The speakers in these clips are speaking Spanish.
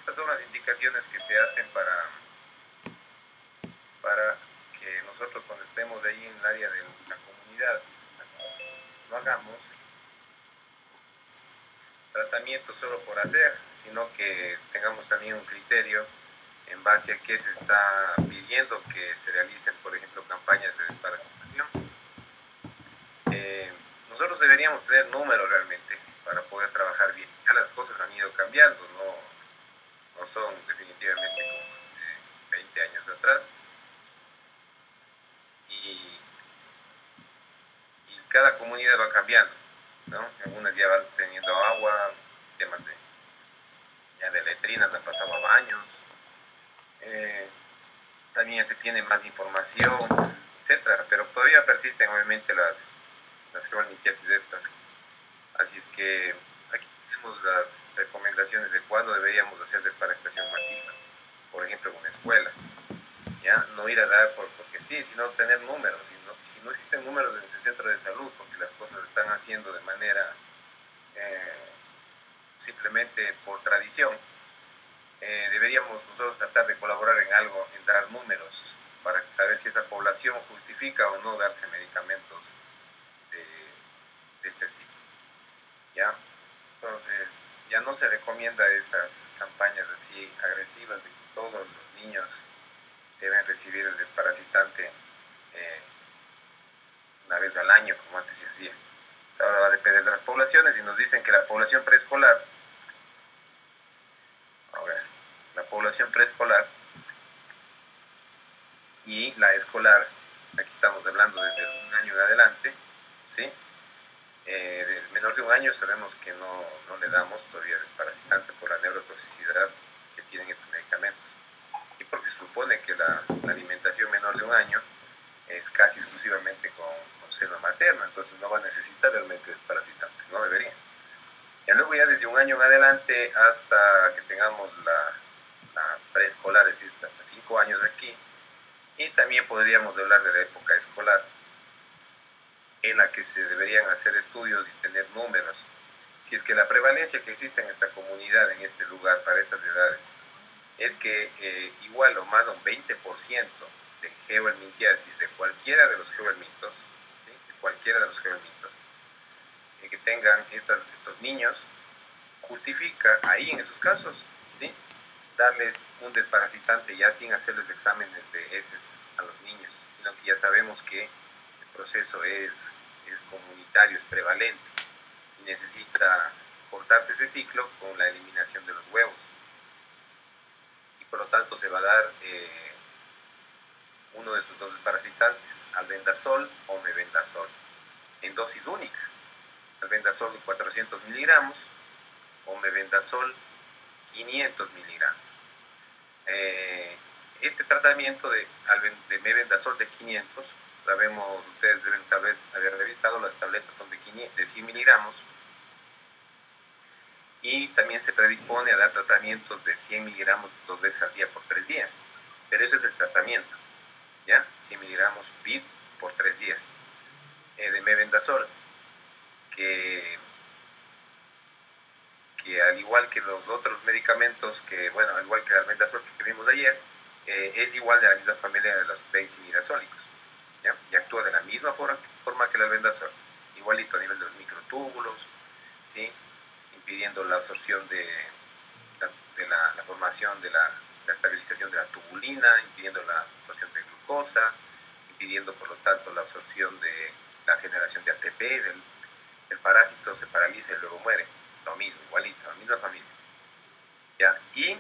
estas son las indicaciones que se hacen para que nosotros cuando estemos ahí en el área de la comunidad no hagamos tratamiento solo por hacer, sino que tengamos también un criterio en base a qué se está pidiendo que se realicen, por ejemplo, campañas de desparasitación. Nosotros deberíamos tener números realmente para poder trabajar bien. Ya las cosas han ido cambiando, no son definitivamente como hace 20 años atrás. Y cada comunidad va cambiando, ¿no? Algunas ya van teniendo agua, sistemas de letrinas han pasado a baños, también ya se tiene más información, etcétera, pero todavía persisten obviamente las geomiltiasis de estas. Así es que aquí tenemos las recomendaciones de cuándo deberíamos hacer desparasitación masiva, por ejemplo en una escuela. ¿Ya? No ir a dar porque sí, sino tener números. Si no existen números en ese centro de salud, porque las cosas se están haciendo de manera simplemente por tradición, deberíamos nosotros tratar de colaborar en algo, en dar números, para saber si esa población justifica o no darse medicamentos de este tipo. ¿Ya? Entonces, ya no se recomienda esas campañas así agresivas de que todos los niños deben recibir el desparasitante una vez al año, como antes se hacía. Ahora va a depender de las poblaciones y nos dicen que la población preescolar, la población preescolar y la escolar, aquí estamos hablando desde un año en adelante, ¿sí? Del menor de un año sabemos que no le damos todavía desparasitante por la neurotoxicidad que tienen estos medicamentos. Y porque se supone que la alimentación menor de un año es casi exclusivamente con seno materno, entonces no va a necesitar realmente desparasitantes, no debería. Y luego ya desde un año en adelante hasta que tengamos la preescolar, es decir, hasta 5 años aquí, y también podríamos hablar de la época escolar, en la que se deberían hacer estudios y tener números. Si es que la prevalencia que existe en esta comunidad, en este lugar, para estas edades, es que igual o más de un 20% de geohelmintiasis de cualquiera de los geohelmintos, ¿sí? De cualquiera de los geohelmintos, que tengan estos niños, justifica ahí en esos casos, ¿sí? Darles un desparasitante ya sin hacerles exámenes de heces a los niños, sino que ya sabemos que el proceso es comunitario, es prevalente y necesita cortarse ese ciclo con la eliminación de los huevos. Y por lo tanto se va a dar uno de sus dos desparasitantes, albendazol o mebendazol, en dosis única. Albendazol de 400 miligramos o mebendazol 500 miligramos. Este tratamiento de mebendazol de 500, sabemos, ustedes deben tal vez haber revisado, las tabletas son de 100 miligramos, y también se predispone a dar tratamientos de 100 miligramos 2 veces al día por 3 días, pero ese es el tratamiento, ¿ya? 100 miligramos BID por 3 días. De mebendazol, que al igual que los otros medicamentos, al igual que el albendazol que vimos ayer, es igual de la misma familia de los benzimidazólicos, ¿ya? Y actúa de la misma forma que el albendazol, igualito a nivel de los microtúbulos, ¿sí? Impidiendo la absorción de la formación de la estabilización de la tubulina, impidiendo la absorción de glucosa, impidiendo por lo tanto la absorción de la generación de ATP, el parásito se paraliza y luego muere. Lo mismo, igualito, la misma familia. ¿Ya? Y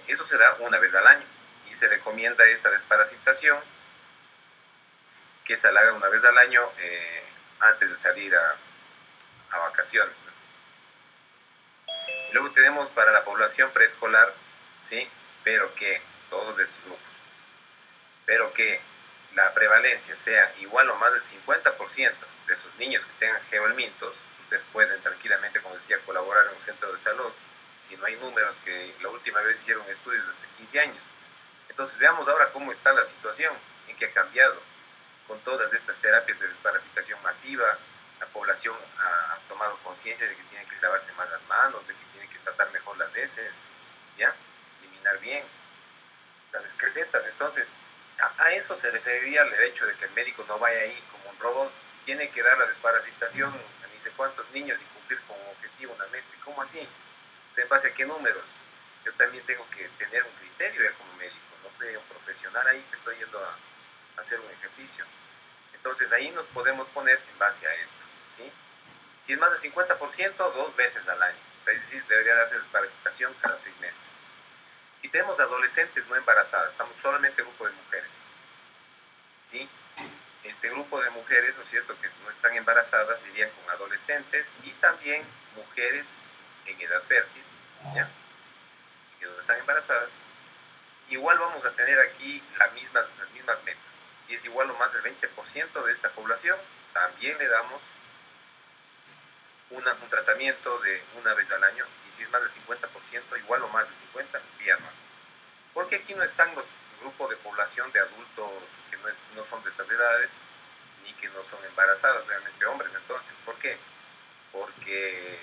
eso se da una vez al año y se recomienda esta desparasitación que se haga una vez al año antes de salir a vacaciones. Luego tenemos para la población preescolar, ¿sí? Pero que todos estos grupos, pero que la prevalencia sea igual o más del 50% de esos niños que tengan geohelmintos, ustedes pueden tranquilamente, como decía, colaborar en un centro de salud, si no hay números, que la última vez hicieron estudios hace 15 años. Entonces veamos ahora cómo está la situación, en qué ha cambiado, con todas estas terapias de desparasitación masiva. La población ha tomado conciencia de que tiene que lavarse más las manos, de que tiene que tratar mejor las las heces, ¿ya? Eliminar bien las excretas. Entonces, a eso se referiría el hecho de que el médico no vaya ahí como un robot, tiene que dar la desparasitación a ni sé cuántos niños y cumplir con un objetivo, una meta. ¿Cómo así? ¿En base a qué números? Yo también tengo que tener un criterio ya como médico, no soy un profesional ahí que estoy yendo a hacer un ejercicio. Entonces ahí nos podemos poner en base a esto, ¿sí? Si es más del 50%, 2 veces al año. O sea, es decir, debería darse desparasitación cada 6 meses. Y tenemos adolescentes no embarazadas, estamos solamente grupo de mujeres, ¿sí? Este grupo de mujeres, ¿no es cierto?, que no están embarazadas, irían con adolescentes y también mujeres en edad fértil, ¿ya?, que no están embarazadas. Igual vamos a tener aquí las mismas metas. Si es igual o más del 20% de esta población, también le damos un tratamiento de una vez al año, y si es más del 50%, igual o más del 50%, vía anual. Porque aquí no están los grupos de población de adultos que no son de estas edades, ni que no son embarazadas, realmente hombres. Entonces, ¿por qué? Porque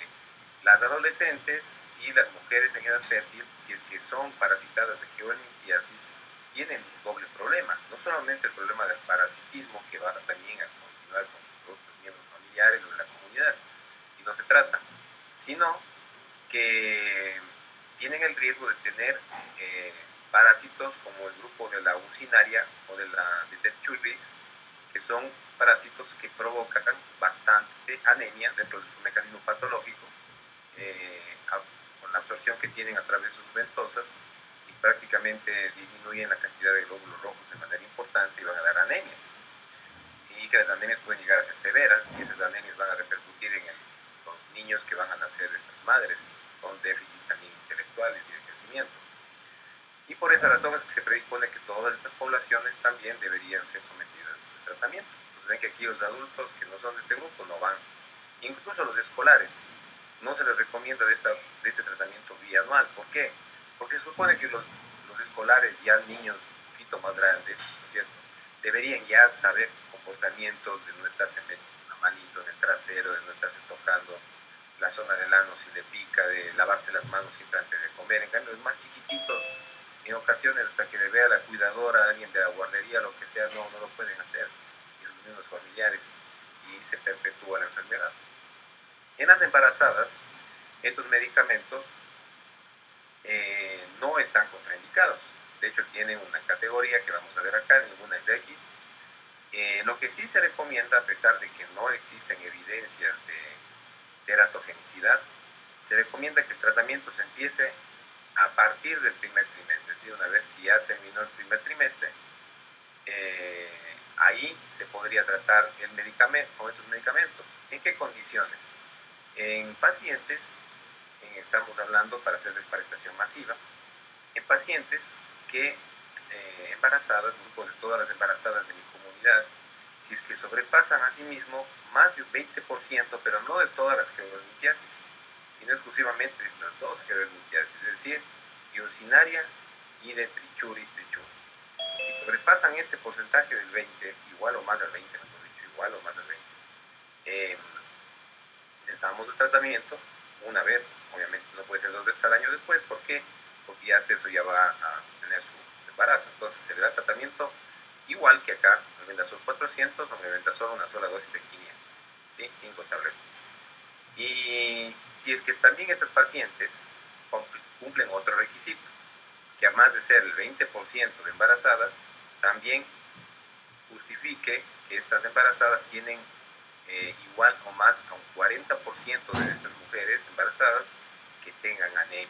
las adolescentes y las mujeres en edad fértil, si es que son parasitadas de geoendometriosis, tienen un doble problema. No solamente el problema del parasitismo, que va también a continuar con sus propios miembros familiares o de la comunidad, y no se trata, sino que tienen el riesgo de tener parásitos como el grupo de la uncinaria o de la de Churris, que son parásitos que provocan bastante anemia dentro de su mecanismo patológico, con la absorción que tienen a través de sus ventosas, y prácticamente disminuyen la cantidad de glóbulos rojos de manera importante y van a dar anemias. Y que las anemias pueden llegar a ser severas, y esas anemias van a repercutir en los niños que van a nacer de estas madres, con déficits también intelectuales y de crecimiento. Y por esa razón es que se predispone que todas estas poblaciones también deberían ser sometidas a tratamiento. Pues ven que aquí los adultos que no son de este grupo no van. Incluso los escolares, no se les recomienda de este tratamiento bianual. ¿Por qué? Porque se supone que los escolares, ya niños un poquito más grandes, ¿no es cierto?, deberían ya saber comportamientos de no estarse metiendo una manito en el trasero, de no estarse tocando la zona del ano si le pica, de lavarse las manos siempre antes de comer. En cambio, los más chiquititos, en ocasiones hasta que le vea la cuidadora, alguien de la guardería, lo que sea, no lo pueden hacer, y sus mismos familiares, y se perpetúa la enfermedad. En las embarazadas, estos medicamentos no están contraindicados. De hecho, tienen una categoría que vamos a ver acá, ninguna es X. Lo que sí se recomienda, a pesar de que no existen evidencias de teratogenicidad, se recomienda que el tratamiento se empiece a partir del primer trimestre, es decir, una vez que ya terminó el primer trimestre, ahí se podría tratar el medicamento con estos medicamentos. ¿En qué condiciones? En pacientes, estamos hablando para hacer desparasitación masiva, en pacientes que embarazadas, grupo de todas las embarazadas de mi comunidad, si es que sobrepasan a sí mismo más de un 20%, pero no de todas las geoendometriosis, sino exclusivamente de estas dos geoendometriosis, es decir, diuncinaria y de Trichuris trichuri. Si sobrepasan este porcentaje del 20, igual o más del 20, mejor dicho, igual o más del 20, les damos el tratamiento una vez, obviamente no puede ser 2 veces al año después. ¿Por qué? Porque ya hasta eso ya va a tener su embarazo. Entonces se le da tratamiento igual que acá, Mebendazol 400 o Mebendazol una sola dosis de 500, ¿sí? 5 tabletas. Y si es que también estos pacientes cumplen otro requisito, que además de ser el 20% de embarazadas, también justifique que estas embarazadas tienen igual o más a un 40% de estas mujeres embarazadas que tengan anemia,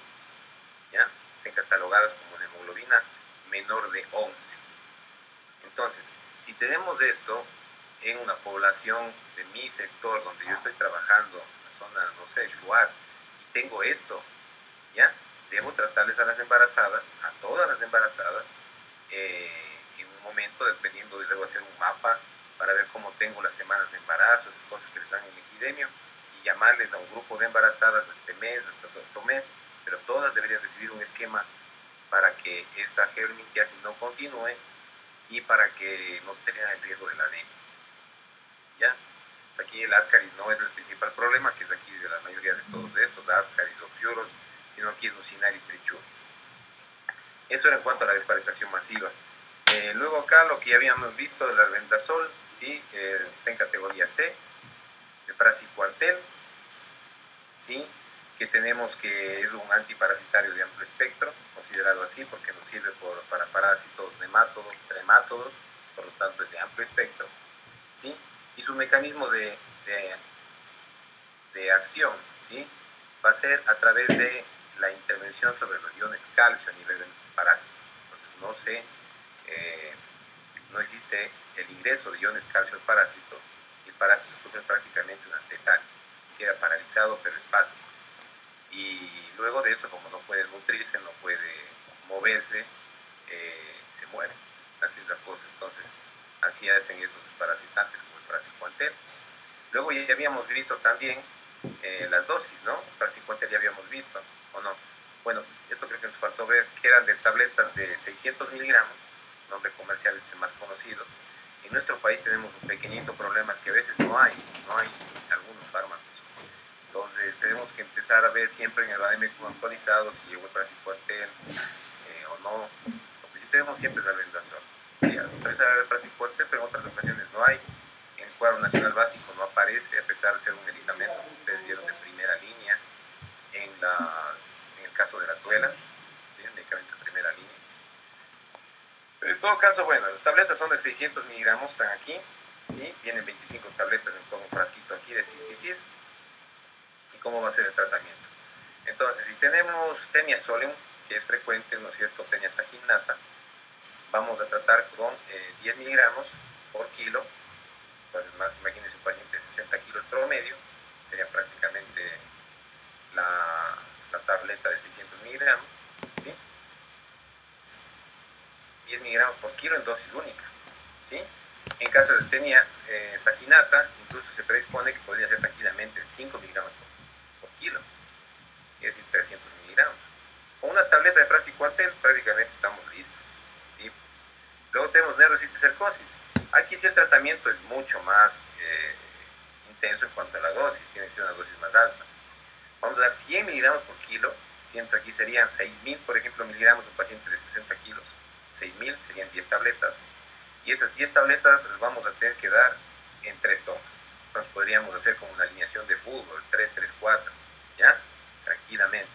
¿ya? Estén catalogadas como una hemoglobina menor de 11. Entonces, si tenemos esto en una población de mi sector donde yo estoy trabajando, en la zona, no sé, Shuar, y tengo esto, ¿ya? Debo tratarles a las embarazadas, a todas las embarazadas, en un momento, dependiendo, debo hacer un mapa para ver cómo tengo las semanas de embarazo, esas cosas que les dan en el epidemio, y llamarles a un grupo de embarazadas de este mes hasta otro mes, pero todas deberían recibir un esquema para que esta geoendometriosis no continúe y para que no tengan el riesgo de la anemia, ¿ya? Aquí el ascaris no es el principal problema, que es aquí de la mayoría de todos estos, ascaris, oxiuros, inoquis, nusinar y trichuris. Esto era en cuanto a la desparasitación masiva. Luego acá lo que ya habíamos visto del albendazol, ¿sí? Está en categoría C, de praziquantel, ¿sí? Que tenemos que es un antiparasitario de amplio espectro, considerado así porque nos sirve para parásitos nemátodos, tremátodos, por lo tanto es de amplio espectro, ¿sí? Y su mecanismo de acción, ¿sí? Va a ser a través de la intervención sobre los iones calcio a nivel del parásito. Entonces no existe el ingreso de iones calcio al parásito y el parásito sufre prácticamente una tetania, queda paralizado pero espástico. Y luego de eso, como no puede nutrirse, no puede moverse, se muere. Así es la cosa. Entonces, así hacen estos desparasitantes como el praziquantel. Luego ya habíamos visto también las dosis, ¿no? El praziquantel ya habíamos visto, ¿o no? Bueno, esto creo que nos faltó ver, que eran de tabletas de 600 miligramos, nombre comercial es el más conocido. En nuestro país tenemos un pequeñito problema, es que a veces no hay algunos fármacos. Entonces tenemos que empezar a ver siempre en el VADEMECUM actualizado si llegó el praziquantel o no. Lo que sí tenemos siempre es albendazol. Empieza a haber praziquantel, pero en otras ocasiones no hay. En el cuadro nacional básico no aparece, a pesar de ser un medicamento que ustedes vieron de primera línea en el caso de las duelas, ¿sí? El medicamento de primera línea. Pero en todo caso, bueno, las tabletas son de 600 miligramos, están aquí, ¿sí? Vienen 25 tabletas en todo un frasquito aquí de Cisticid. ¿Y cómo va a ser el tratamiento? Entonces, si tenemos Taenia soleum, que es frecuente, ¿no es cierto?, Taenia saginata, vamos a tratar con 10 miligramos por kilo. Pues, imagínense un paciente de 60 kilos promedio, sería prácticamente la tableta de 600 miligramos, ¿sí? 10 miligramos por kilo en dosis única, ¿sí? En caso de Taenia saginata, incluso se predispone que podría ser tranquilamente 5 miligramos por kilo, es decir, 300 miligramos. Con una tableta de praziquantel prácticamente estamos listos, ¿sí? Luego tenemos neurocisticercosis. Aquí sí el tratamiento es mucho más intenso en cuanto a la dosis, tiene que ser una dosis más alta. Vamos a dar 100 miligramos por kilo, aquí serían 6.000, por ejemplo, miligramos un paciente de 60 kilos. 6.000 serían 10 tabletas. Y esas 10 tabletas las vamos a tener que dar en 3 tomas. Entonces podríamos hacer como una alineación de fútbol, 3-3-4, ¿ya? Tranquilamente.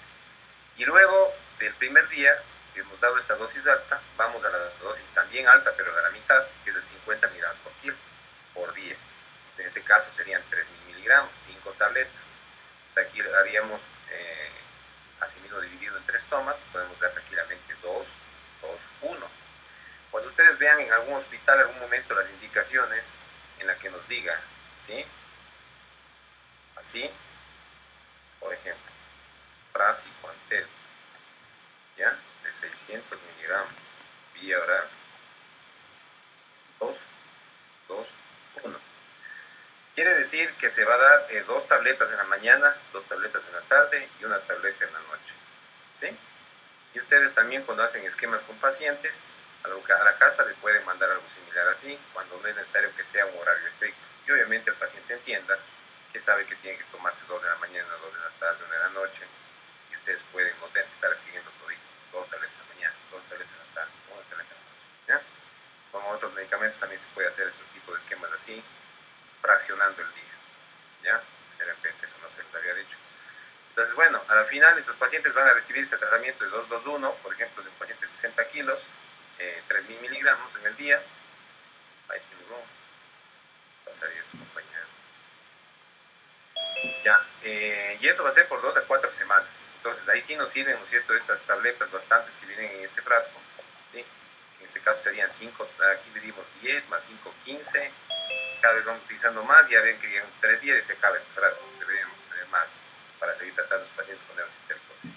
Y luego del primer día que hemos dado esta dosis alta, vamos a la dosis también alta, pero de la mitad, que es de 50 miligramos por kilo, por día. Entonces, en este caso serían 3.000 miligramos, 5 tabletas. Entonces aquí haríamos, asimismo dividido en 3 tomas, podemos dar tranquilamente 2, 2, 1. Cuando ustedes vean en algún hospital, en algún momento, las indicaciones en la que nos diga, ¿sí? Así, por ejemplo, praziquantel, ¿ya? De 600 miligramos, vía oral, 2, 2, 1. Quiere decir que se va a dar 2 tabletas en la mañana, 2 tabletas en la tarde y una tableta en la noche, ¿sí? Y ustedes también cuando hacen esquemas con pacientes, a la casa le pueden mandar algo similar así, cuando no es necesario que sea un horario estricto. Y obviamente el paciente entienda que sabe que tiene que tomarse 2 de la mañana, 2 de la tarde, 1 de la noche, y ustedes pueden no tener que estar escribiendo todito, 2 tabletas en la mañana, 2 tabletas en la tarde, 1 tableta en la noche, ¿ya? Con otros medicamentos también se puede hacer estos tipos de esquemas así, fraccionando el día, ¿ya? De repente eso no se les había dicho. Entonces, bueno, al final estos pacientes van a recibir este tratamiento de 2-2-1, por ejemplo, de un paciente de 60 kilos, 3.000 miligramos en el día. Ahí tengo, pasaría a su compañero. Ya, y eso va a ser por 2 a 4 semanas. Entonces, ahí sí nos sirven, ¿no es cierto?, estas tabletas bastantes que vienen en este frasco, ¿sí? En este caso serían 5, aquí medimos 10 más 5, 15. Cada vez vamos utilizando más, ya ven que en 3 días se acaba este frasco, deberíamos tener más para seguir tratando a los pacientes con neurocisticercosis.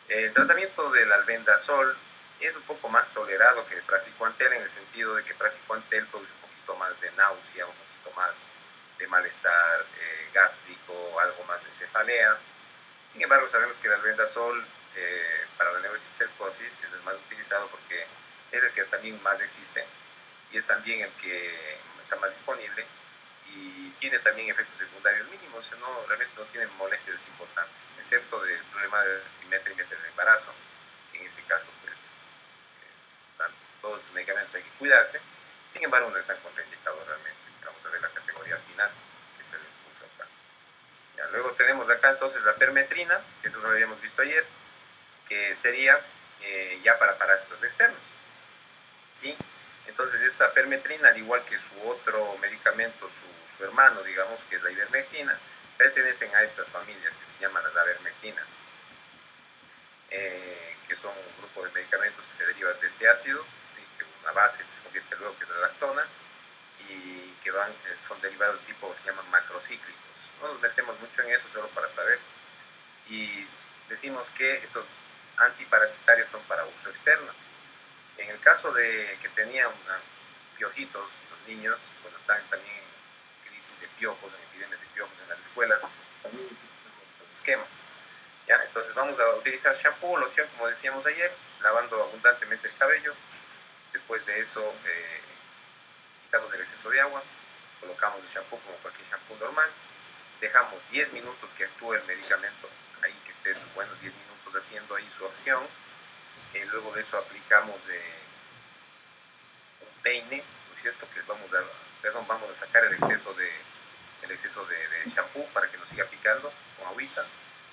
El tratamiento del albendazol es un poco más tolerado que el praziquantel en el sentido de que praziquantel produce un poquito más de náusea, un poquito más de malestar gástrico, algo más de cefalea. Sin embargo, sabemos que el albendazol para la neurocisticercosis es el más utilizado porque es el que también más existe y es también el que está más disponible y tiene también efectos secundarios mínimos, no, realmente no tiene molestias importantes, excepto del problema del primer trimestre del embarazo. En ese caso, pues, todos los medicamentos hay que cuidarse, sin embargo, no están contraindicados realmente. Vamos a ver la categoría final que se les puso acá. Ya, luego tenemos acá entonces la permetrina, que eso lo habíamos visto ayer, que sería ya para parásitos externos. ¿Sí? Entonces esta permetrina, al igual que su otro medicamento, su hermano, digamos, que es la ivermectina, pertenecen a estas familias que se llaman las avermectinas, que son un grupo de medicamentos que se derivan de este ácido, ¿sí? Que una base que se convierte luego, que es la lactona, y que son derivados tipo, se llaman macrocíclicos. No nos metemos mucho en eso, solo para saber. Y decimos que estos antiparasitarios son para uso externo. En el caso de que tenían piojitos, los niños, cuando están también en crisis de piojos, en epidemias de piojos en las escuelas, también los esquemas. ¿Ya? Entonces vamos a utilizar shampoo o loción, como decíamos ayer, lavando abundantemente el cabello. Después de eso, quitamos el exceso de agua, colocamos el shampoo como cualquier shampoo normal, dejamos 10 minutos que actúe el medicamento, ahí que esté sus buenos 10 minutos haciendo ahí su acción. Luego de eso aplicamos un peine, ¿no es cierto? Que vamos a sacar el exceso de shampoo para que nos siga picando con agüita.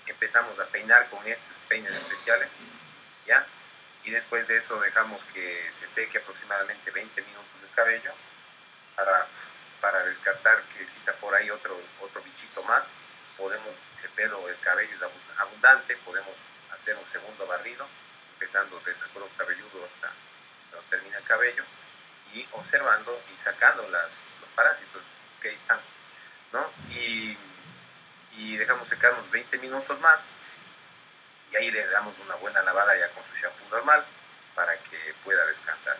Empezamos a peinar con estos peines especiales, ¿ya? Y después de eso dejamos que se seque aproximadamente 20 minutos el cabello para descartar que exista por ahí otro bichito más. Si el pelo, el cabello es abundante, podemos hacer un segundo barrido, empezando desde el cuero cabelludo hasta donde termina el cabello, y observando y sacando los parásitos que ahí están, ¿no? Y dejamos secar unos 20 minutos más, y ahí le damos una buena lavada ya con su shampoo normal para que pueda descansar.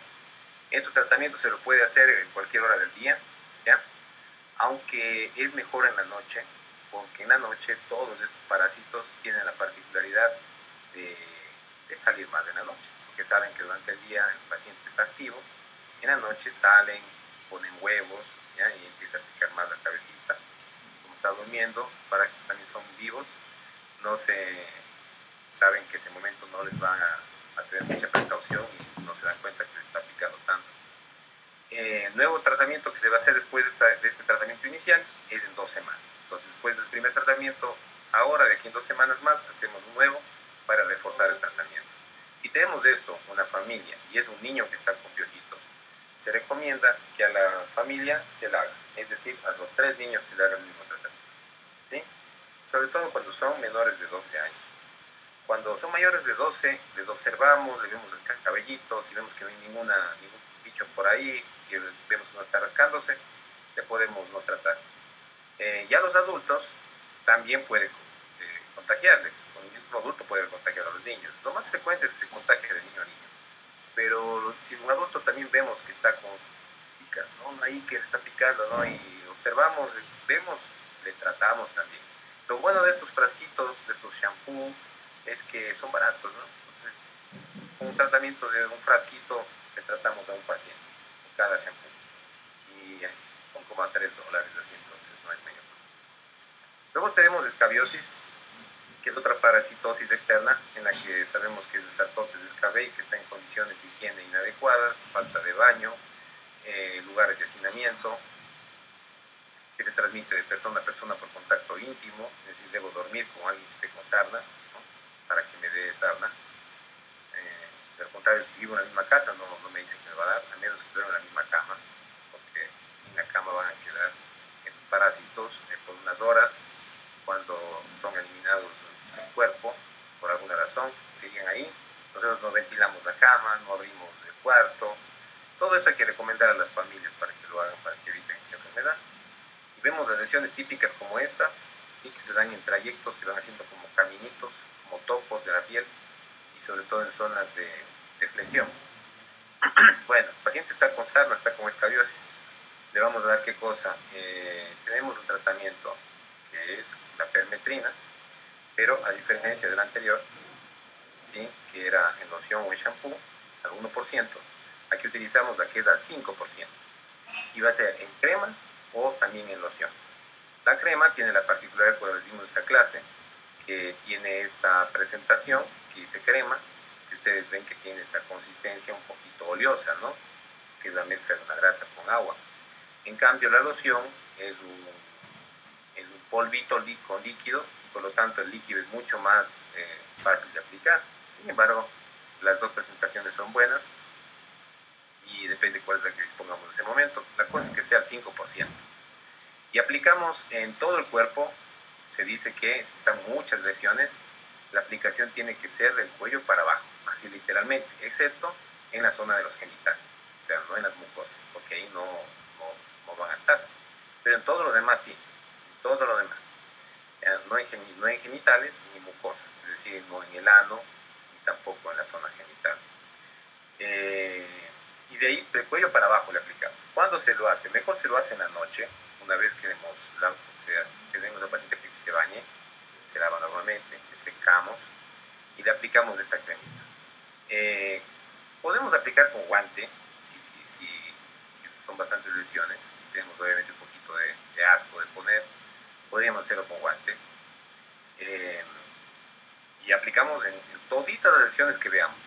Este tratamiento se lo puede hacer en cualquier hora del día, ¿ya? Aunque es mejor en la noche, porque en la noche todos estos parásitos tienen la particularidad de salir más en la noche, porque saben que durante el día el paciente está activo, en la noche salen, ponen huevos, ¿ya? Y empieza a picar más la cabecita. Como está durmiendo, parásitos también son vivos, no se saben que ese momento no les van a tener mucha precaución y no se dan cuenta que les está picando tanto. Nuevo tratamiento que se va a hacer después de este tratamiento inicial es en 2 semanas. Entonces, después del primer tratamiento, ahora de aquí en 2 semanas más, hacemos un nuevo para reforzar el tratamiento. Si tenemos esto, una familia, y es un niño que está con piojitos, se recomienda que a la familia se la haga, es decir, a los 3 niños se le haga el mismo tratamiento, ¿sí? Sobre todo cuando son menores de 12 años. Cuando son mayores de 12, les observamos, le vemos el cabellito, si vemos que no hay ningún bicho por ahí, que vemos que no está rascándose, le podemos no tratar. Ya los adultos también puede contagiarles, un mismo adulto puede contagiar a los niños. Lo más frecuente es que se contagie de niño a niño, pero si un adulto también vemos que está con picas, ¿no? Ahí que está picando, ¿no? Y observamos, vemos, le tratamos también. Lo bueno de estos frasquitos, de estos shampoo, es que son baratos, ¿no? Entonces, con un tratamiento de un frasquito le tratamos a un paciente, cada shampoo. Y son como a $3 así, entonces no hay mayor problema. Luego tenemos escabiosis, que es otra parasitosis externa en la que sabemos que es de Sarcoptes de escabei, que está en condiciones de higiene inadecuadas, falta de baño, lugares de hacinamiento, que se transmite de persona a persona por contacto íntimo, es decir, debo dormir con alguien que esté con sarna, ¿no? Para que me dé sarna. De lo contrario, si vivo en la misma casa, no me dice que me va a dar, a menos que duerma en la misma cama, porque en la cama van a quedar estos parásitos por unas horas. Cuando son eliminados del cuerpo, por alguna razón, siguen ahí. Nosotros no ventilamos la cama, no abrimos el cuarto. Todo eso hay que recomendar a las familias para que lo hagan, para que eviten esta enfermedad. Y vemos las lesiones típicas como estas, ¿sí? Que se dan en trayectos que van haciendo como caminitos, como topos de la piel, y sobre todo en zonas de flexión. Bueno, el paciente está con sarna, está con escabiosis. Le vamos a dar qué cosa. Tenemos un tratamiento que es la permetrina, pero a diferencia del anterior, ¿sí? Que era en loción o en shampoo, al 1%, aquí utilizamos la que es al 5%. Y va a ser en crema o también en loción. La crema tiene la particularidad, cuando les dimos esta clase, que tiene esta presentación que dice crema, que ustedes ven que tiene esta consistencia un poquito oleosa, ¿no? Que es la mezcla de una grasa con agua. En cambio, la loción es un polvito con líquido, por lo tanto el líquido es mucho más fácil de aplicar. Sin embargo, las dos presentaciones son buenas y depende cuál es la que dispongamos en ese momento. La cosa es que sea al 5%. Y aplicamos en todo el cuerpo. Se dice que si están muchas lesiones, la aplicación tiene que ser del cuello para abajo, así literalmente, excepto en la zona de los genitales, o sea, no en las mucosas, porque ahí no van a estar. Pero en todo lo demás sí, todo lo demás. No en genitales ni mucosas, es decir, no en el ano ni tampoco en la zona genital. Y de ahí, del cuello para abajo le aplicamos. ¿Cuándo se lo hace? Mejor se lo hace en la noche, una vez que tenemos al paciente que se bañe, se lava normalmente, le secamos y le aplicamos esta cremita. Podemos aplicar con guante, si son bastantes lesiones, y tenemos obviamente un poquito de asco de poner, podríamos hacerlo con guante. Y aplicamos en toditas las lesiones que veamos.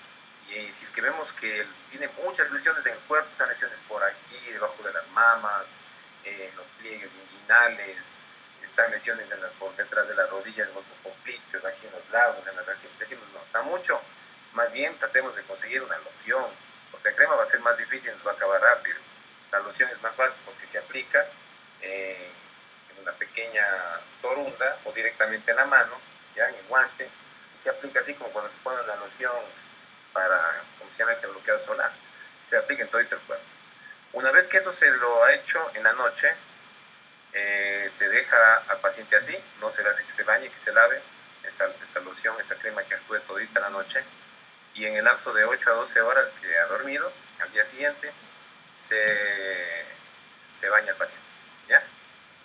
Y si es que vemos que tiene muchas lesiones en el cuerpo, están lesiones por aquí, debajo de las mamas, en los pliegues inguinales, están lesiones por detrás de las rodillas, en los complitos, aquí en los lados, en las decimos, no, está mucho. Más bien tratemos de conseguir una loción, porque la crema va a ser más difícil, nos va a acabar rápido. La loción es más fácil porque se aplica en una pequeña torunda o directamente en la mano, ya en el guante, y se aplica así como cuando se pone la loción para, ¿cómo se llama este bloqueador solar? Se aplica en todo el cuerpo. Una vez que eso se lo ha hecho en la noche, se deja al paciente así, no se le hace que se bañe, que se lave, esta loción, esta crema que actúe todita la noche, y en el lapso de 8 a 12 horas que ha dormido, al día siguiente, se baña el paciente, ¿ya?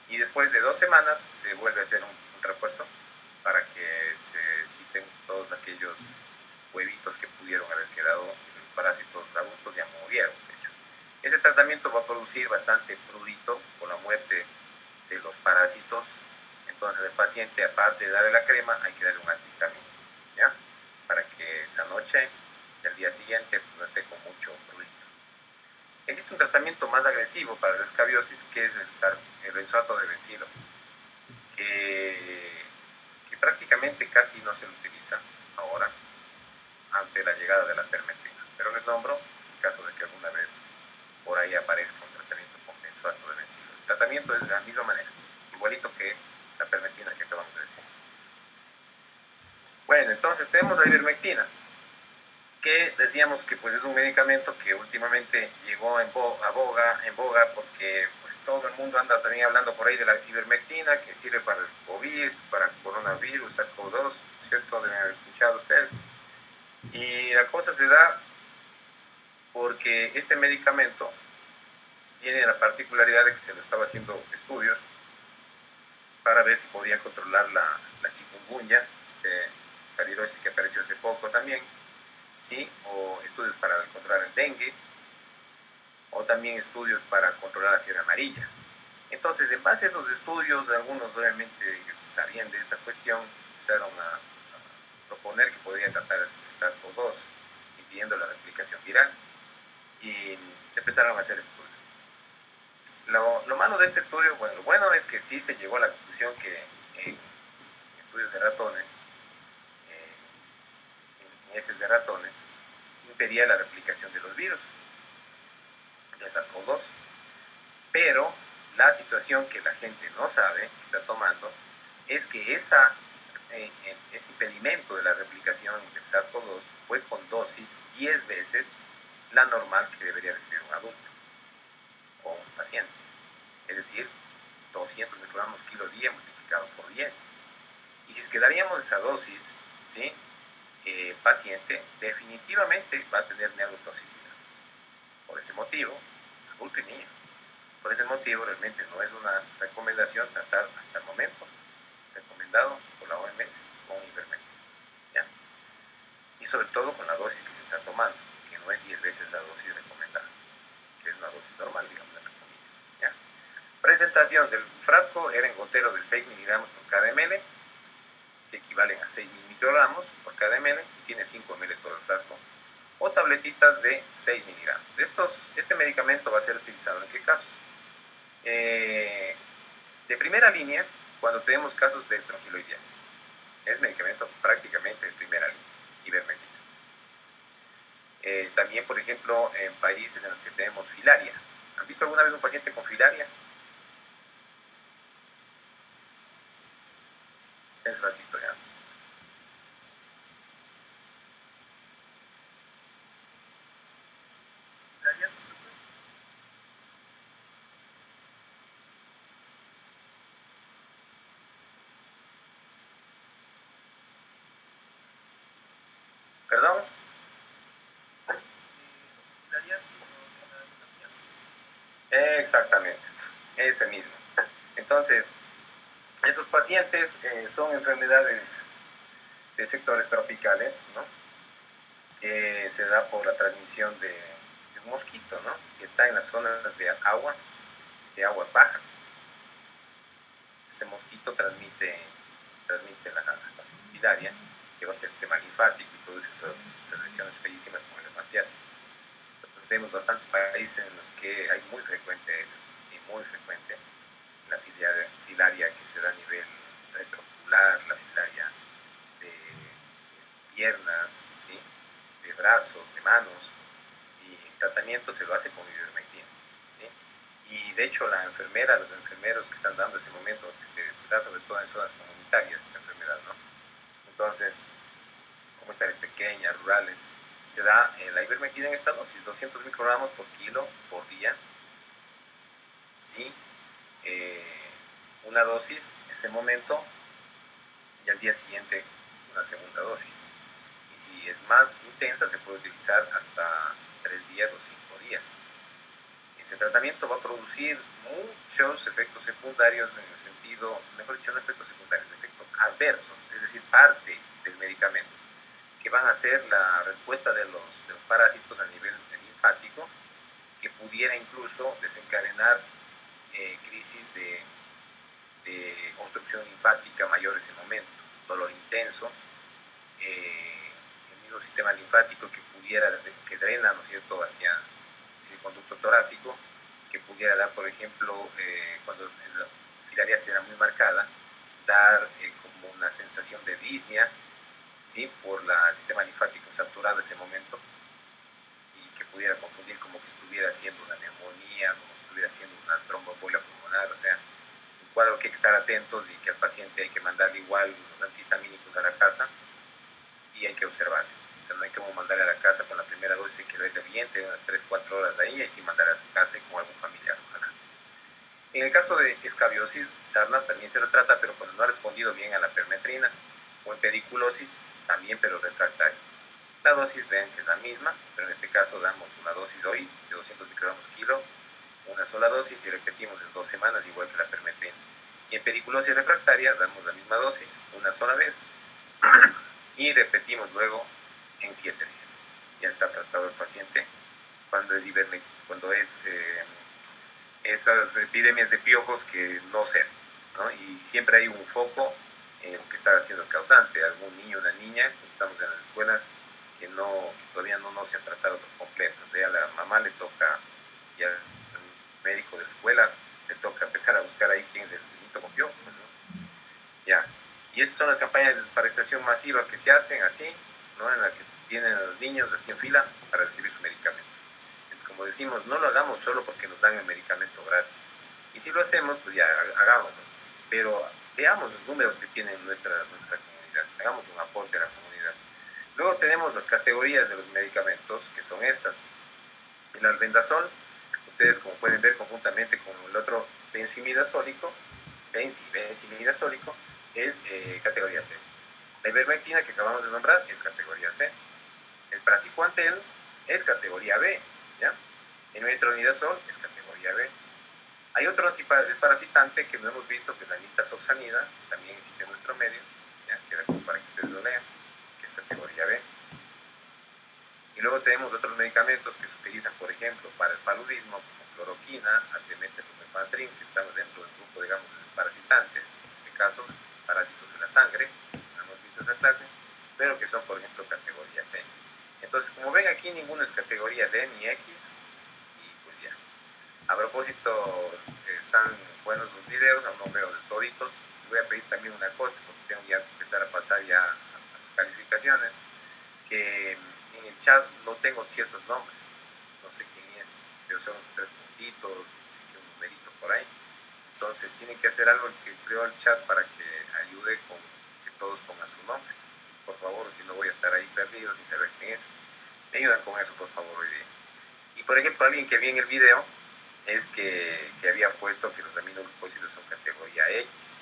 Y después de 2 semanas se vuelve a hacer un refuerzo para que se quiten todos aquellos huevitos que pudieron haber quedado, los parásitos adultos ya murieron, de hecho. Ese tratamiento va a producir bastante prurito por la muerte de los parásitos. Entonces el paciente, aparte de darle la crema, hay que darle un antihistamínico, ¿ya? Para que esa noche y al día siguiente no esté con mucho prurito. Existe un tratamiento más agresivo para la escabiosis, que es el benzoato de bencilo, que prácticamente casi no se lo utiliza ahora ante la llegada de la permetrina. Pero les nombro, en caso de que alguna vez por ahí aparezca un tratamiento con benzoato de bencilo. El tratamiento es de la misma manera, igualito que la permetrina que acabamos de decir. Bueno, entonces tenemos la ivermectina, que decíamos que pues es un medicamento que últimamente llegó en boga porque pues todo el mundo anda también hablando por ahí de la ivermectina, que sirve para el COVID, para el coronavirus, SARS-CoV-2, ¿cierto? Deben haber escuchado ustedes. Y la cosa se da porque este medicamento tiene la particularidad de que se lo estaba haciendo estudios para ver si podía controlar la chikungunya, esta virosis que apareció hace poco también, ¿sí? O estudios para controlar el dengue, o también estudios para controlar la fiebre amarilla. Entonces, en base a esos estudios, algunos obviamente sabían de esta cuestión, empezaron a proponer que podría tratar el SARS-CoV-2, impidiendo la replicación viral, y se empezaron a hacer estudios. Lo malo de este estudio, bueno, lo bueno es que sí se llegó a la conclusión que en estudios de ratones, en heces de ratones, impedía la replicación de los virus de SARS-CoV-2. Pero la situación que la gente no sabe, que está tomando, es que ese impedimento de la replicación del SARS-CoV-2 fue con dosis 10 veces la normal que debería recibir un adulto o un paciente. Es decir, 200 microgramos kilo día multiplicado por 10. Y si es que daríamos esa dosis, ¿sí? El paciente definitivamente va a tener neurotoxicidad. Por ese motivo, adulto y niño. Por ese motivo, realmente no es una recomendación tratar hasta el momento recomendado por la OMS con ivermectina, ¿ya? Y sobre todo con la dosis que se está tomando, que no es 10 veces la dosis recomendada, que es una dosis normal, digamos, entre comillas, ¿ya? Presentación del frasco era en gotero de 6 miligramos por cada ml, que equivalen a 6 microgramos por cada ml, y tiene 5 ml todo el frasco, o tabletitas de 6 miligramos. Este medicamento va a ser utilizado en qué casos? De primera línea, cuando tenemos casos de estrongiloidiasis. Es medicamento prácticamente de primera línea, ivermectina. También, por ejemplo, en países en los que tenemos filaria. ¿Han visto alguna vez un paciente con filaria? Es ratito ya. ¿Filarias? ¿Perdón? Exactamente, ese mismo. Entonces, esos pacientes son enfermedades de sectores tropicales, ¿no? Que se da por la transmisión de un mosquito, ¿no? Que está en las zonas de aguas bajas. Este mosquito transmite la filaria, que va hacia el sistema linfático y produce esas lesiones feísimas como la hematiasis. Entonces tenemos bastantes países en los que hay muy frecuente eso, ¿sí? Muy frecuente la filaria que se da a nivel retromuscular, la filaria de piernas, ¿sí? De brazos, de manos, y el tratamiento se lo hace con ivermectina, ¿sí? Y de hecho la enfermera, los enfermeros que están dando ese momento, que se da sobre todo en zonas comunitarias esta enfermedad, ¿no? Entonces, comunitarias pequeñas, rurales, se da la ivermectina en esta dosis, 200 microgramos por kilo por día, ¿sí? Una dosis en ese momento, y al día siguiente una segunda dosis. Y si es más intensa, se puede utilizar hasta 3 días o 5 días. Ese tratamiento va a producir muchos efectos secundarios en el sentido, mejor dicho, no efectos secundarios, efectos adversos, es decir, parte del medicamento, que van a ser la respuesta de los parásitos a nivel linfático, que pudiera incluso desencadenar crisis de obstrucción linfática mayor en ese momento, dolor intenso, el mismo sistema linfático que drena, ¿no es cierto?, hacia ese conducto torácico, que pudiera dar, por ejemplo, cuando la filariasis era muy marcada, dar como una sensación de disnea, ¿sí?, por el sistema linfático saturado en ese momento, y que pudiera confundir como que estuviera haciendo una neumonía, como que estuviera haciendo una tromboembolia pulmonar, o sea, un cuadro que hay que estar atentos y que al paciente hay que mandarle igual los antihistamínicos a la casa y hay que observar. O sea, no hay que mandarle a la casa con la primera dosis, que verle bien, tener unas 3-4 horas de ahí y sí mandar a su casa y con algún familiar, ojalá. En el caso de escabiosis, sarna también se lo trata, pero cuando no ha respondido bien a la permetrina, o en pediculosis, también, pero refractario. La dosis, vean que es la misma, pero en este caso damos una dosis hoy de 200 microgramos kilo, una sola dosis y repetimos en 2 semanas, igual que la permetrina. Y en pediculosis refractaria damos la misma dosis una sola vez y repetimos luego en 7 días. Ya está tratado el paciente cuando es esas epidemias de piojos que no se, ¿no? Y siempre hay un foco en lo que está haciendo el causante, algún niño o una niña, cuando estamos en las escuelas, que todavía no se ha tratado por completo. O sea, a la mamá le toca, y al médico de la escuela le toca empezar a buscar ahí quién es el niñito con piojos, ¿no? Ya. Y estas son las campañas de desparasitación masiva que se hacen así, ¿no?, en la que vienen a los niños así en fila para recibir su medicamento. Entonces, como decimos, no lo hagamos solo porque nos dan el medicamento gratis. Y si lo hacemos, pues ya hagámoslo. Pero veamos los números que tiene nuestra comunidad, hagamos un aporte a la comunidad. Luego tenemos las categorías de los medicamentos, que son estas. El albendazol, ustedes como pueden ver conjuntamente con el otro benzimidazólico, es categoría C. La ivermectina que acabamos de nombrar es categoría C. El praziquantel es categoría B, ¿ya? El metronidazol es categoría B. Hay otro desparasitante que no hemos visto, que es la nitazoxanida, también existe en nuestro medio, ¿ya? Queda como para que ustedes lo lean, que es categoría B. Y luego tenemos otros medicamentos que se utilizan, por ejemplo, para el paludismo, como cloroquina, artemether-lumefantrine, que están dentro del grupo, digamos, de desparasitantes, en este caso, parásitos de la sangre, no hemos visto esa clase, pero que son, por ejemplo, categoría C. Entonces, como ven aquí, ninguno es categoría D ni X, y pues ya. A propósito, están buenos los videos, aún no veo de toditos. Les voy a pedir también una cosa, porque tengo ya que empezar a pasar ya a sus calificaciones, que en el chat no tengo ciertos nombres, no sé quién es, pero son 3 puntitos, así que un numerito por ahí. Entonces tienen que hacer algo el que creó el chat para que ayude con que todos pongan su nombre. Por favor, si no voy a estar ahí perdido sin saber quién es. Me ayudan con eso, por favor, hoy día. Y por ejemplo, alguien que vi en el video es que había puesto que los aminoglucósidos son categoría X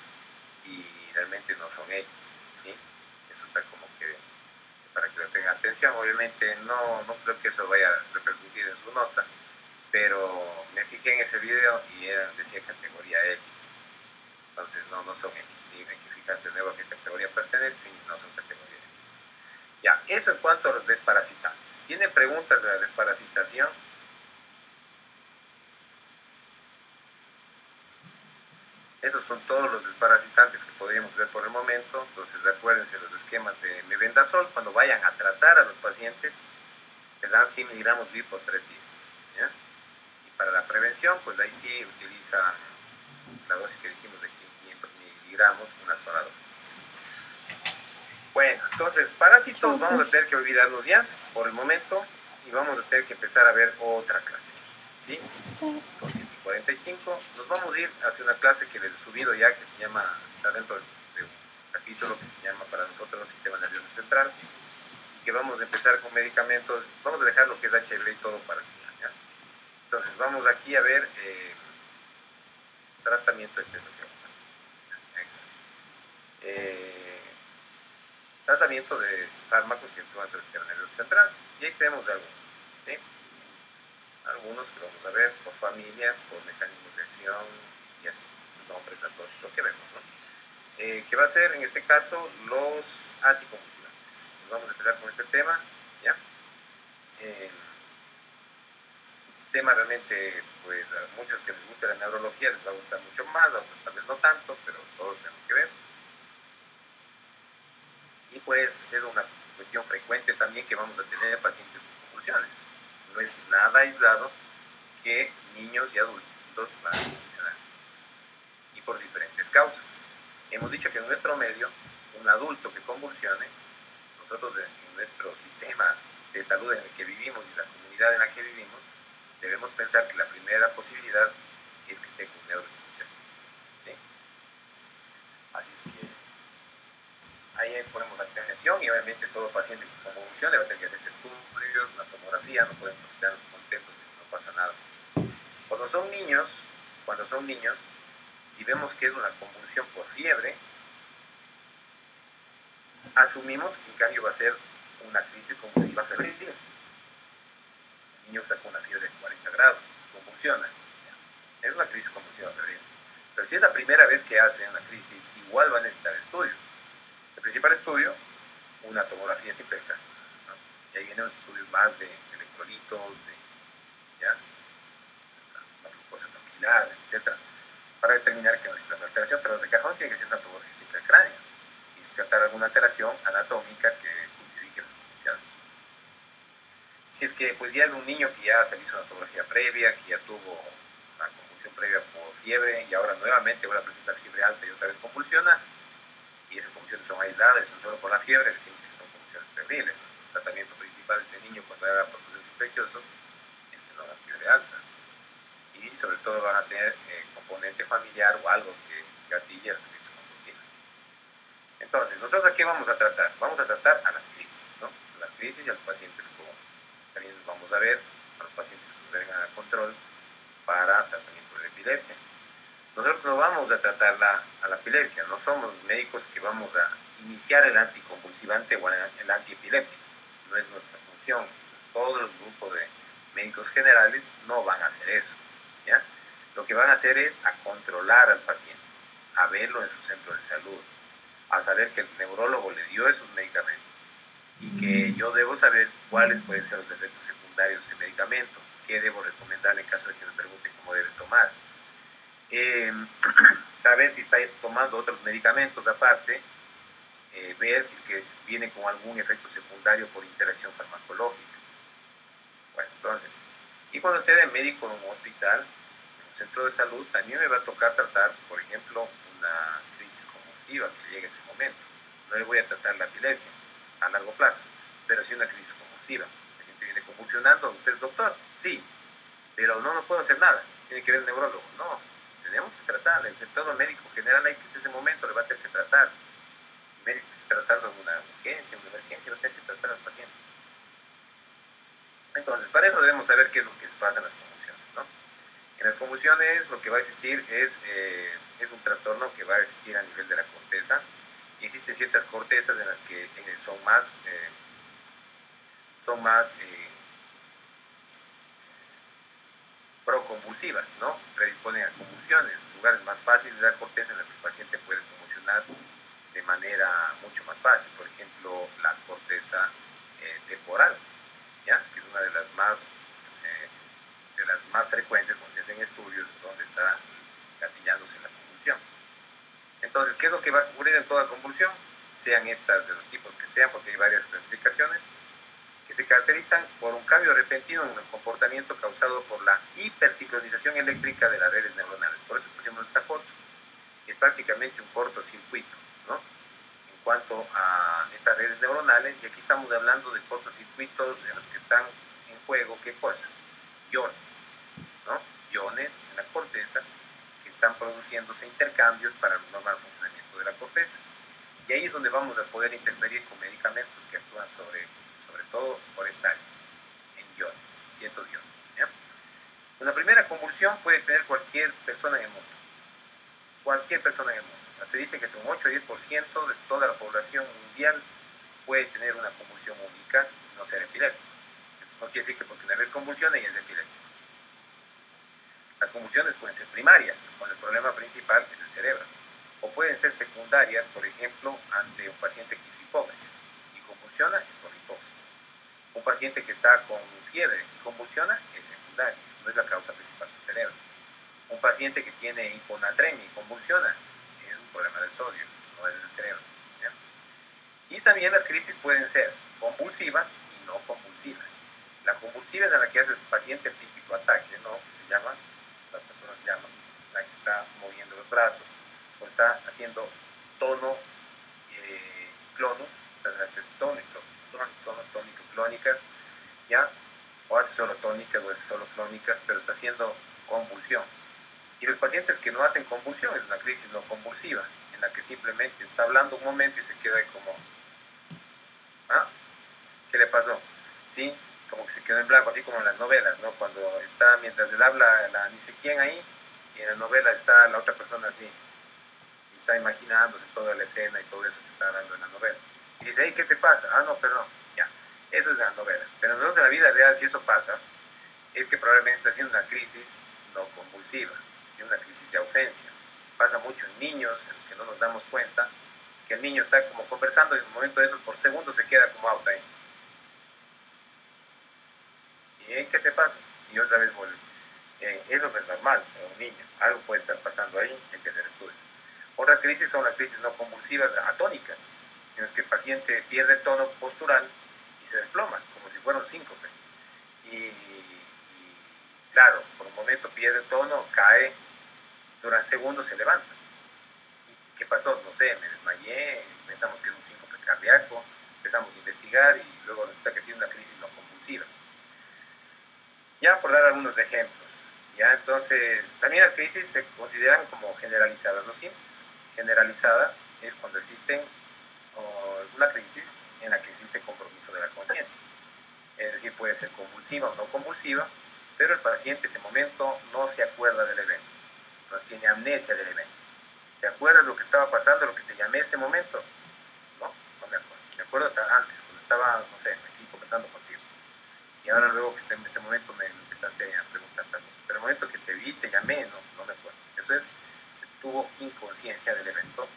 y realmente no son X, ¿sí? Eso está como que para que lo tengan atención. Obviamente no creo que eso vaya a repercutir en su nota, pero me fijé en ese video y decía categoría X. Entonces no son X, ¿sí? Hay que fijarse de nuevo a qué categoría pertenecen y no son categoría X. Ya, eso en cuanto a los desparasitantes. ¿Tienen preguntas de la desparasitación? Esos son todos los desparasitantes que podríamos ver por el momento. Entonces acuérdense los esquemas de mebendazol. Cuando vayan a tratar a los pacientes, le dan 100 miligramos BID por 3 días. ¿Ya? Y para la prevención, pues ahí sí utilizan la dosis que dijimos de 500 miligramos, una sola dosis. Bueno, entonces parásitos vamos a tener que olvidarnos ya por el momento y vamos a tener que empezar a ver otra clase. ¿Sí? Son 7:45. Nos vamos a ir hacia una clase que les he subido ya, que se llama, está dentro de un capítulo que se llama para nosotros Sistema Nervioso Central, y que vamos a empezar con medicamentos. Vamos a dejar lo que es HIV y todo para el final, ¿ya? Entonces vamos aquí a ver tratamiento, este es lo que vamos a ver. Tratamiento de fármacos que actúan sobre el sistema nervioso central, y ahí tenemos algunos, ¿sí? Algunos que vamos a ver por familias, por mecanismos de acción y así, nombres, todo esto que vemos, ¿no? Que va a ser en este caso los anticonvulsivantes. Vamos a empezar con este tema, ¿ya? Este tema realmente, pues a muchos que les gusta la neurología les va a gustar mucho más, a otros tal vez no tanto, pero todos tenemos que ver. Y pues es una cuestión frecuente también que vamos a tener pacientes con convulsiones. No es nada aislado que niños y adultos van a convulsionar, y por diferentes causas. Hemos dicho que en nuestro medio, un adulto que convulsione, nosotros en nuestro sistema de salud en el que vivimos y la comunidad en la que vivimos, debemos pensar que la primera posibilidad es que esté con neuroresistencia. ¿Sí? Así es que ahí ponemos atención, y obviamente todo paciente con convulsión debe tener que hacerse estudios, una tomografía, no podemos quedarnos contentos y no pasa nada. Cuando son niños, si vemos que es una convulsión por fiebre, asumimos que en cambio va a ser una crisis convulsiva febril. El niño está con una fiebre de 40 grados, convulsiona. Es una crisis convulsiva febril. Pero si es la primera vez que hace una crisis, igual va a necesitar estudios. El principal estudio, una tomografía simple, ¿no? Y ahí vienen los estudios más de electrolitos, ¿ya? La glucosa capilar, etc., para determinar que no existe una alteración, pero de cajón tiene que ser una tomografía simple del cráneo y descartar alguna alteración anatómica que justifique las convulsiones. Si es que pues ya es un niño que ya se hizo una tomografía previa, que ya tuvo una convulsión previa por fiebre y ahora nuevamente va a presentar fiebre alta y otra vez convulsiona, y esas convulsiones son aisladas, son solo por la fiebre, decimos que son convulsiones febriles. El tratamiento principal de ese niño cuando haga procesos infecciosos es que no haga fiebre alta, y sobre todo van a tener componente familiar o algo que gatille las crisis convulsivas. Entonces, ¿nosotros a qué vamos a tratar? Vamos a tratar a las crisis, ¿no? A las crisis y a los pacientes con, también vamos a ver a los pacientes que vengan a control para tratamiento de epilepsia. Nosotros no vamos a tratar a la epilepsia, no somos médicos que vamos a iniciar el anticonvulsivante o el antiepiléptico, no es nuestra función. Todos los grupos de médicos generales no van a hacer eso, ¿ya? Lo que van a hacer es a controlar al paciente, a verlo en su centro de salud, a saber que el neurólogo le dio esos medicamentos y que yo debo saber cuáles pueden ser los efectos secundarios de ese medicamento, qué debo recomendarle en caso de que me pregunte cómo debe tomar. Saber si está tomando otros medicamentos aparte, ver si es que viene con algún efecto secundario por interacción farmacológica. Bueno, entonces, y cuando esté de médico en un hospital, en un centro de salud, también me va a tocar tratar, por ejemplo, una crisis convulsiva que llegue a ese momento. No le voy a tratar la epilepsia a largo plazo, pero sí una crisis convulsiva. El paciente viene convulsionando, ¿usted es doctor? Sí, pero no puedo hacer nada, tiene que ver el neurólogo. No, tenemos que tratarle. El todo médico general hay que en ese momento le va a tener que tratar. El médico está tratando en una urgencia, una emergencia, va a tener que tratar al paciente. Entonces, para eso debemos saber qué es lo que pasa en las convulsiones, ¿no? En las convulsiones lo que va a existir es un trastorno que va a existir a nivel de la corteza. Y existen ciertas cortezas en las que son más proconvulsivas, ¿no? Predisponen a convulsiones, lugares más fáciles de la corteza en las que el paciente puede convulsionar de manera mucho más fácil. Por ejemplo, la corteza temporal, ¿ya? Que es una de las más frecuentes cuando se hacen estudios donde está gatillándose la convulsión. Entonces, ¿qué es lo que va a ocurrir en toda convulsión? Sean estas de los tipos que sean, porque hay varias clasificaciones, que se caracterizan por un cambio repentino en el comportamiento causado por la hipersincronización eléctrica de las redes neuronales. Por eso pusimos esta foto. Es prácticamente un cortocircuito, ¿no? En cuanto a estas redes neuronales, y aquí estamos hablando de cortocircuitos en los que están en juego, ¿qué cosa? Iones, ¿no? Iones en la corteza que están produciéndose intercambios para el normal funcionamiento de la corteza. Y ahí es donde vamos a poder interferir con medicamentos que actúan sobre todo por esta área, en iones, ciertos iones. ¿Ya? Una primera convulsión puede tener cualquier persona en el mundo. Cualquier persona en el mundo. Se dice que un 8 o 10% de toda la población mundial puede tener una convulsión única y no ser epiléptico. Entonces, no quiere decir que porque una vez convulsiona y es epiléptico. Las convulsiones pueden ser primarias, cuando el problema principal es el cerebro. O pueden ser secundarias, por ejemplo, ante un paciente que hizo hipoxia y convulsiona, es por hipoxia. Un paciente que está con fiebre y convulsiona es secundario, no es la causa principal del cerebro. Un paciente que tiene hiponatremia y convulsiona es un problema del sodio, no es del cerebro. ¿Ya? Y también las crisis pueden ser convulsivas y no convulsivas. La convulsiva es en la que hace el paciente el típico ataque, ¿no? Que se llama, las personas llaman, la que está moviendo los brazos o está haciendo tono clonus, hace tónico, tónico, clónicas, ¿ya? O hace solo tónicas o hace solo clónicas, pero está haciendo convulsión. Y los pacientes que no hacen convulsión es una crisis no convulsiva, en la que simplemente está hablando un momento y se queda como, ¿ah? ¿Qué le pasó? ¿Sí? Como que se quedó en blanco, así como en las novelas, ¿no? Cuando está, mientras él habla, ni sé quién ahí, y en la novela está la otra persona así, y está imaginándose toda la escena y todo eso que está hablando en la novela. Y dice, hey, ¿qué te pasa? Ah, no, perdón, ya. Eso es la novela. Pero nosotros en la vida real, si eso pasa, es que probablemente está haciendo una crisis no convulsiva, ¿sí? Una crisis de ausencia. Pasa mucho en niños, en los que no nos damos cuenta, que el niño está como conversando y en un momento de esos por segundos se queda como out ahí. ¿Y qué te pasa? Y otra vez vuelve. Eso no es normal en un niño. Algo puede estar pasando ahí, hay que hacer estudios. Otras crisis son las crisis no convulsivas atónicas, en las que el paciente pierde tono postural y se desploma, como si fuera un síncope. Y claro, por un momento pierde tono, cae, durante segundos se levanta. ¿Y qué pasó? No sé, me desmayé, pensamos que es un síncope cardíaco, empezamos a investigar y luego resulta que ha sido una crisis no convulsiva. Ya por dar algunos ejemplos, ya entonces también las crisis se consideran como generalizadas o simples. Generalizada es cuando existen una crisis en la que existe compromiso de la conciencia. Es decir, puede ser convulsiva o no convulsiva, pero el paciente en ese momento no se acuerda del evento, no tiene amnesia del evento. ¿Te acuerdas lo que estaba pasando, lo que te llamé ese momento? No, no me acuerdo. Me acuerdo hasta antes, cuando estaba, no sé, aquí conversando contigo. Y ahora luego que en ese momento me empezaste a preguntar tal cosa. Pero el momento que te vi, te llamé, no me acuerdo. Eso es, tuvo inconsciencia del evento,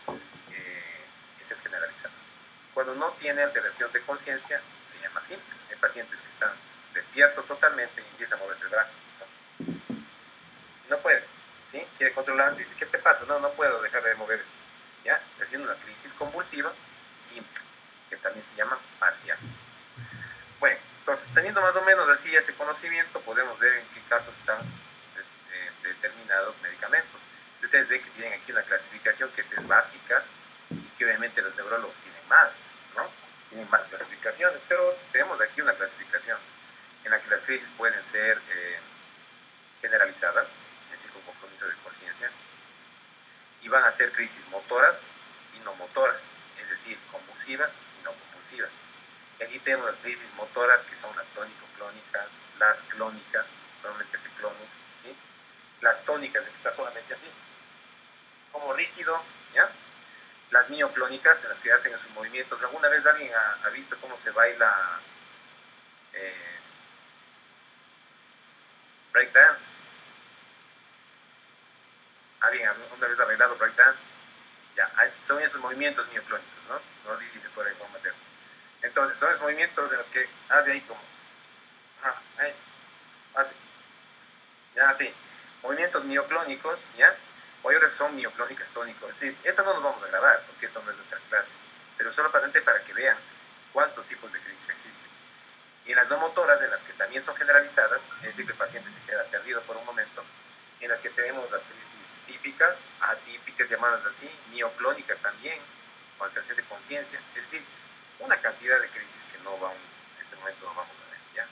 esa es generalizada. Cuando no tiene alteración de conciencia, se llama simple. Hay pacientes que están despiertos totalmente y empieza a moverse el brazo. No puede, ¿sí? Quiere controlar, dice, ¿qué te pasa? No, no puedo dejar de mover esto. ¿Ya? Está haciendo una crisis convulsiva simple, que también se llama parcial. Bueno, entonces, teniendo más o menos así ese conocimiento, podemos ver en qué casos están determinados medicamentos. Y ustedes ven que tienen aquí una clasificación que esta es básica y que obviamente los neurólogos tienen más, ¿no? Tienen más clasificaciones, pero tenemos aquí una clasificación en la que las crisis pueden ser generalizadas, es decir, con compromiso de conciencia, y van a ser crisis motoras y no motoras, es decir, convulsivas y no convulsivas. Y aquí tenemos las crisis motoras, que son las tónico-clónicas, las clónicas, solamente ese clonus, ¿sí? Las tónicas, de que está solamente así, como rígido, ¿ya? Las mioclónicas, en las que hacen sus movimientos. ¿Alguna vez alguien ha visto cómo se baila breakdance? ¿Alguien alguna vez ha bailado breakdance? Ya, son esos movimientos mioclónicos, ¿no? No dice por ahí forma de. Entonces, son esos movimientos en los que hace ahí como, ahí, hace, ya así, movimientos mioclónicos, ¿ya? O hay otras son mioclónicas tónicos. Es decir, esta no nos vamos a grabar, porque esto no es nuestra clase, pero solo para que vean cuántos tipos de crisis existen. Y en las no motoras, en las que también son generalizadas, es decir, que el paciente se queda perdido por un momento, en las que tenemos las crisis típicas, atípicas, llamadas así, mioclónicas también, con alteración de conciencia, es decir, una cantidad de crisis que no van, en este momento no vamos a ver, ¿ya?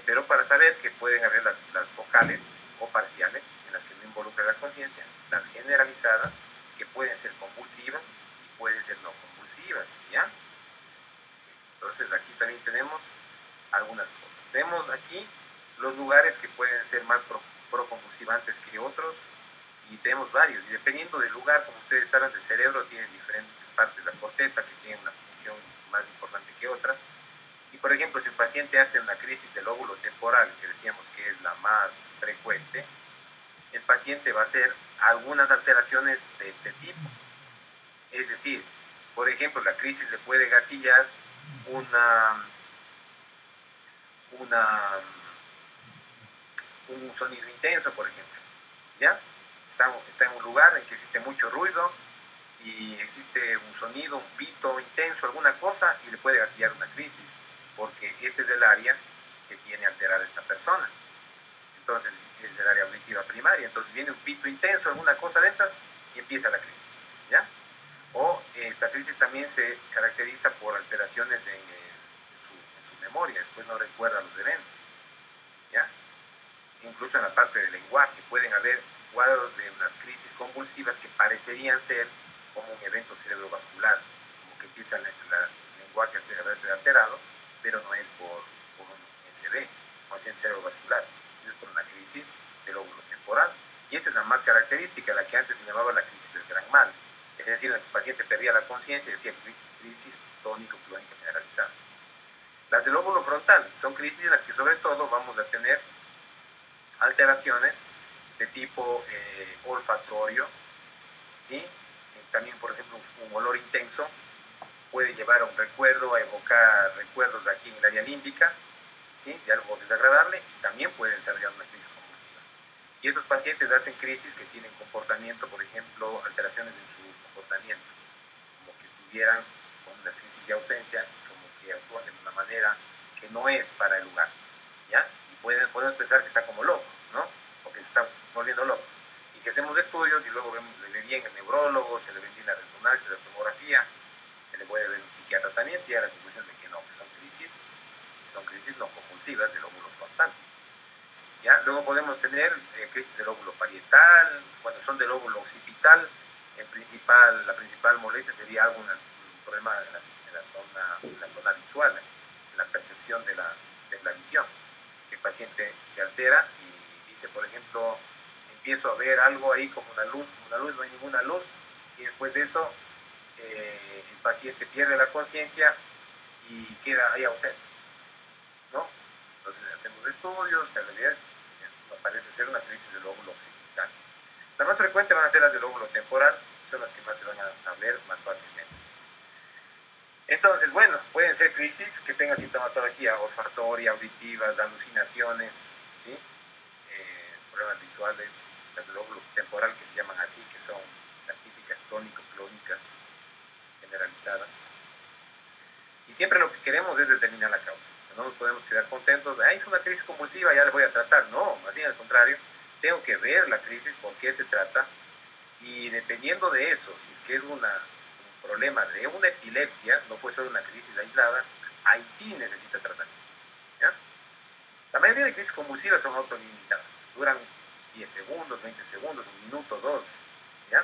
Pero para saber que pueden haber las focales o parciales, en las que no involucra la conciencia, las generalizadas, que pueden ser convulsivas y pueden ser no convulsivas, ¿ya? Entonces aquí también tenemos algunas cosas. Tenemos aquí los lugares que pueden ser más proconvulsivantes que otros, y tenemos varios, y dependiendo del lugar, como ustedes saben, del cerebro tienen diferentes partes, la corteza que tiene una función más importante que otra, y por ejemplo, si un paciente hace una crisis del lóbulo temporal, que decíamos que es la más frecuente, el paciente va a hacer algunas alteraciones de este tipo. Es decir, por ejemplo, la crisis le puede gatillar un sonido intenso, por ejemplo, ¿ya? Está en un lugar en que existe mucho ruido y existe un sonido, un pito intenso, alguna cosa, y le puede gatillar una crisis, porque este es el área que tiene alterada esta persona. Entonces, es el área auditiva primaria. Entonces, viene un pito intenso, alguna cosa de esas, y empieza la crisis, ¿ya? O esta crisis también se caracteriza por alteraciones en su memoria, después no recuerda los eventos, ¿ya? Incluso en la parte del lenguaje pueden haber cuadros de unas crisis convulsivas que parecerían ser como un evento cerebrovascular, como que empieza el lenguaje a verse alterado, pero no es por un NCD, no es en cerebrovascular, es por una crisis del lóbulo temporal. Y esta es la más característica, la que antes se llamaba la crisis del gran mal, es decir, el paciente perdía la conciencia y decía crisis tónico-clónica generalizada. Las del lóbulo frontal son crisis en las que sobre todo vamos a tener alteraciones de tipo olfatorio, ¿sí? También, por ejemplo, un olor intenso puede llevar a un recuerdo, a evocar recuerdos aquí en el área límbica, ¿sí? De algo desagradable, y también puede desarrollar una crisis convulsiva. Y estos pacientes hacen crisis que tienen comportamiento, por ejemplo, alteraciones en su comportamiento, como que tuvieran con las crisis de ausencia, como que actúan de una manera que no es para el lugar, ¿ya? Y podemos pensar que está como loco, ¿no? O que se está volviendo loco. Y si hacemos estudios y luego le ve bien el neurólogo, se le ve bien la resonancia, la tomografía, se le puede ver un psiquiatra también, se llega a la conclusión de que no, que son crisis no compulsivas del lóbulo frontal. ¿Ya? Luego podemos tener crisis del lóbulo parietal, cuando son del lóbulo occipital, la principal molestia sería algún problema en la zona visual, en la percepción de la visión. El paciente se altera y dice, por ejemplo, empiezo a ver algo ahí como una luz, no hay ninguna luz, y después de eso el paciente pierde la conciencia y queda ahí ausente, ¿no? Entonces hacemos estudios, se le ve, parece ser una crisis del lóbulo occipital. La más frecuente van a ser las del lóbulo temporal, son las que más se van a ver más fácilmente. Entonces, bueno, pueden ser crisis que tengan sintomatología olfatoria, auditivas, alucinaciones, ¿sí? Problemas visuales, las del lóbulo temporal que se llaman así, que son las típicas tónico-clónicas generalizadas. Y siempre lo que queremos es determinar la causa. No nos podemos quedar contentos de, es una crisis convulsiva, ya le voy a tratar. No, más bien al contrario, tengo que ver la crisis, por qué se trata, y dependiendo de eso, si es que es un problema de una epilepsia, no fue solo una crisis aislada, ahí sí necesita tratamiento. ¿Ya? La mayoría de crisis convulsivas son autolimitadas, duran 10 segundos, 20 segundos, un minuto, dos. ¿Ya?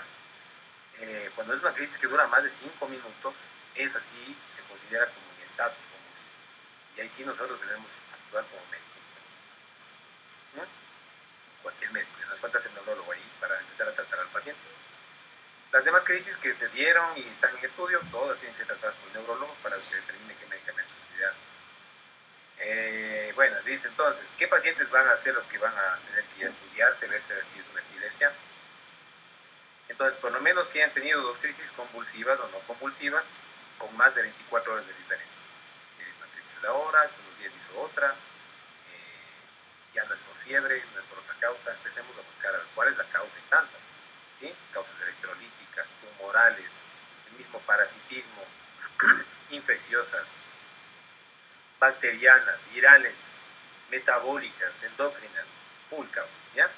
Cuando es una crisis que dura más de 5 minutos, esa sí se considera como un estatus convulsivo. Y ahí sí nosotros debemos actuar como médicos. ¿No? Cualquier médico, y nos falta el neurólogo ahí para empezar a tratar al paciente. Las demás crisis que se dieron y están en estudio, todas tienen que ser tratadas por el neurólogo para que determine qué medicamentos utilizar. Bueno, dice entonces, ¿qué pacientes van a ser los que van a tener que estudiarse, verse si es una epilepsia? Entonces, por lo menos que hayan tenido dos crisis convulsivas o no convulsivas, con más de 24 horas de diferencia. Si es una crisis de ahora, unos días hizo otra, ya no es por fiebre, no es por otra causa, empecemos a buscar a ver cuál es la causa en tantas. ¿Sí? Causas electrolíticas, tumorales, el mismo parasitismo, infecciosas, bacterianas, virales, metabólicas, endócrinas, full causa, ¿ya?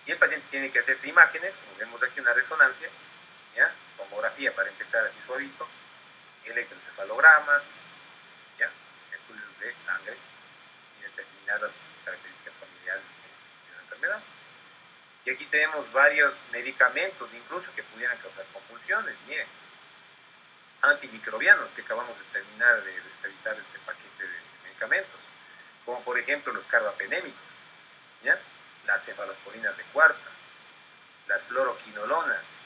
Y el paciente tiene que hacerse imágenes, como vemos aquí una resonancia, ¿ya? Tomografía para empezar así suavito, electroencefalogramas, ¿ya? Estudios de sangre y determinar las características familiares de la enfermedad. Y aquí tenemos varios medicamentos, incluso que pudieran causar convulsiones. Miren, antimicrobianos que acabamos de terminar de revisar este paquete de medicamentos, como por ejemplo los carbapenémicos, ¿ya? Las cefalosporinas de cuarta, las fluoroquinolonas,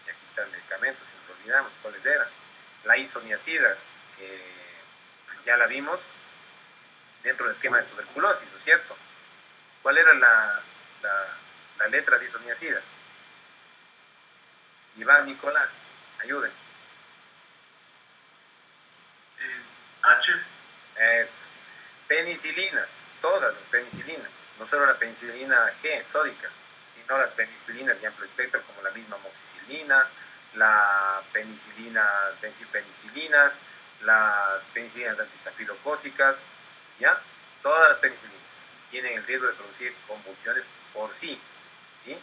y aquí está el medicamento, si nos olvidamos cuáles eran, la isoniazida, que ya la vimos dentro del esquema de tuberculosis, ¿no es cierto? ¿Cuál era la letra de isoniazida? Iván, Nicolás, ayuden. H. Es penicilinas, todas las penicilinas, no solo la penicilina G, sódica, sino las penicilinas de amplio espectro como la misma amoxicilina, la penicilina, benzilpenicilinas, las penicilinas antistafilocócicas, ¿ya? Todas las penicilinas tienen el riesgo de producir convulsiones por sí, ¿sí?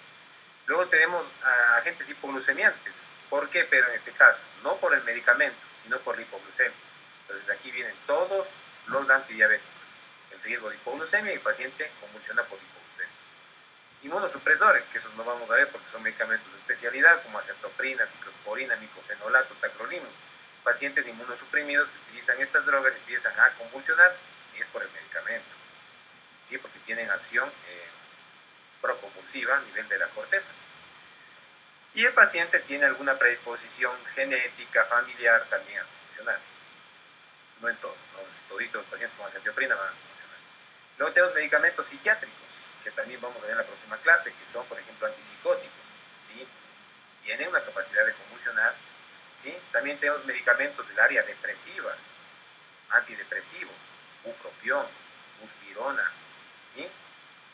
Luego tenemos agentes hipoglucemiantes. ¿Por qué? Pero en este caso, no por el medicamento, sino por la hipoglucemia. Entonces aquí vienen todos los antidiabéticos. El riesgo de hipoglucemia y el paciente convulsiona por hipoglucemia. Inmunosupresores, que esos no vamos a ver porque son medicamentos de especialidad, como acetoprina, ciclosporina, micofenolato, tacrolimus. Pacientes inmunosuprimidos que utilizan estas drogas y empiezan a convulsionar, es por el medicamento, ¿sí? Porque tienen acción proconvulsiva a nivel de la corteza. Y el paciente tiene alguna predisposición genética, familiar también a convulsionar. No en todos, no en toditos los pacientes con acetoprina van a convulsionar. Luego tenemos medicamentos psiquiátricos, que también vamos a ver en la próxima clase, que son, por ejemplo, antipsicóticos, ¿sí? Tienen una capacidad de convulsionar, ¿sí? También tenemos medicamentos del área depresiva, antidepresivos, bupropión, buspirona, ¿sí?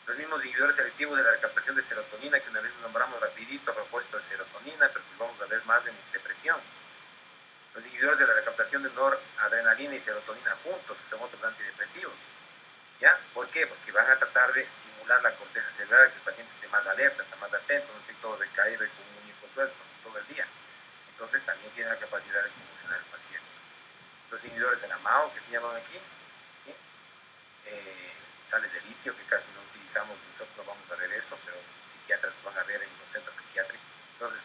Los mismos inhibidores selectivos de la recaptación de serotonina, que una vez nombramos rapidito a propósito de serotonina, pero que vamos a ver más en depresión. Los inhibidores de la recaptación de noradrenalina y serotonina juntos, que son otros antidepresivos. ¿Ya? ¿Por qué? Porque van a tratar de estimular la corteza cerebral, que el paciente esté más alerta, esté más atento, no esté todo decaído y con un muñeco suelto todo el día. Entonces también tiene la capacidad de convulsionar el paciente. Los inhibidores de la MAO, que se llaman aquí, ¿sí? Sales de litio, que casi no utilizamos, nosotros no vamos a ver eso, pero psiquiatras van a ver en los centros psiquiátricos. Entonces,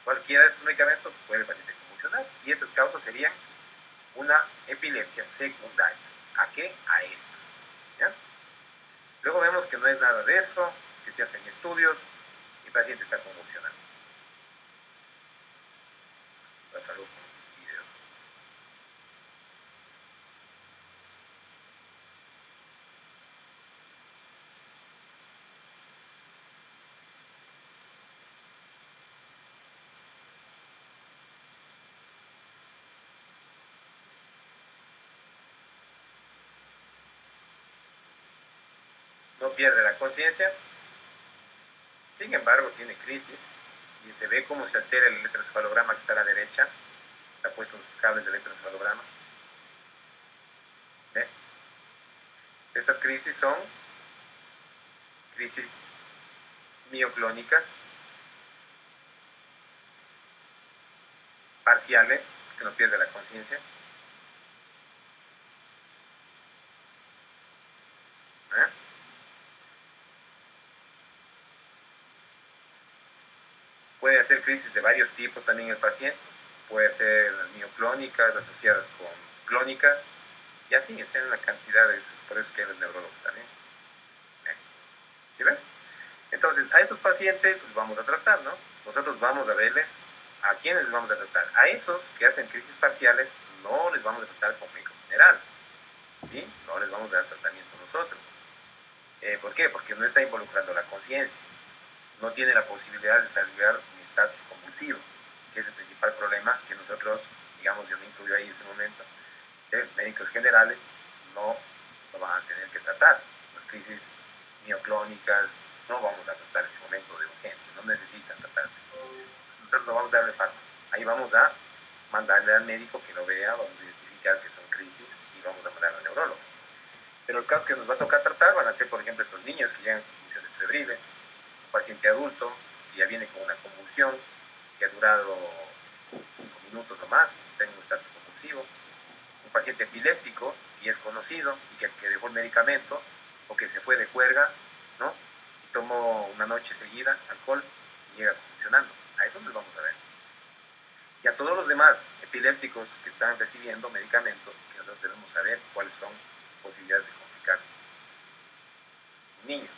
cualquiera de estos medicamentos puede el paciente convulsionar, y estas causas serían una epilepsia secundaria. ¿A qué? A estas. ¿Ya? Luego vemos que no es nada de esto, que se hacen estudios y el paciente está convulsionando. La salud con el video. no pierde la conciencia, sin embargo tiene crisis y se ve cómo se altera el electroencefalograma que está a la derecha, está puesto unos cables de electroencefalograma. ¿Ve? Estas crisis son crisis mioclónicas, parciales, que no pierde la conciencia. Puede hacer crisis de varios tipos también el paciente, puede ser mioclónicas asociadas con clónicas, y así, es en la cantidad de esas, por eso que hay los neurólogos también. ¿Sí ven? Entonces, a estos pacientes los vamos a tratar, ¿no? Nosotros vamos a verles a quiénes les vamos a tratar. A esos que hacen crisis parciales no les vamos a tratar con médico general, ¿sí? No les vamos a dar tratamiento nosotros. ¿Por qué? Porque no está involucrando la conciencia. No tiene la posibilidad de desarrollar un estatus convulsivo, que es el principal problema que nosotros, digamos, yo me incluyo ahí en este momento, médicos generales no lo van a tener que tratar. Las crisis mioclónicas no vamos a tratar ese momento de urgencia, no necesitan tratarse. Nosotros no vamos a darle fármaco. Ahí vamos a mandarle al médico que lo vea, vamos a identificar que son crisis y vamos a mandar al neurólogo. Pero los casos que nos va a tocar tratar van a ser, por ejemplo, estos niños que llegan con convulsiones febriles, un paciente adulto que ya viene con una convulsión que ha durado 5 minutos o más, tiene un estatus convulsivo, un paciente epiléptico que es conocido y que dejó el medicamento o que se fue de juerga, ¿no? Y tomó una noche seguida alcohol y llega convulsionando. A esos les vamos a ver. Y a todos los demás epilépticos que están recibiendo medicamentos, que nosotros debemos saber cuáles son posibilidades de complicarse. Un niño.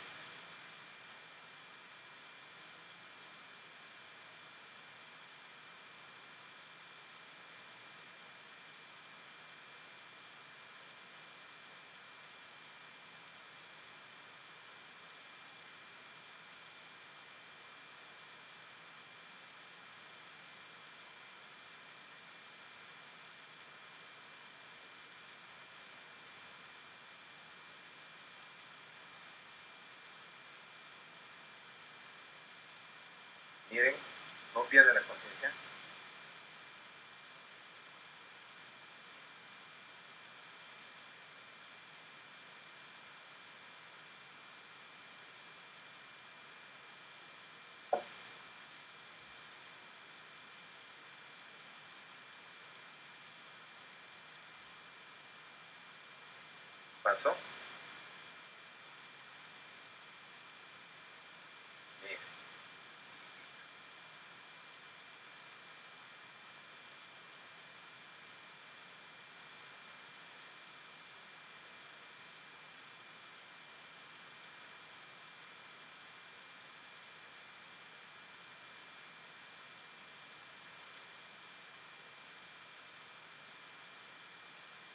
Miren, no pierde la conciencia. Pasó. Miren.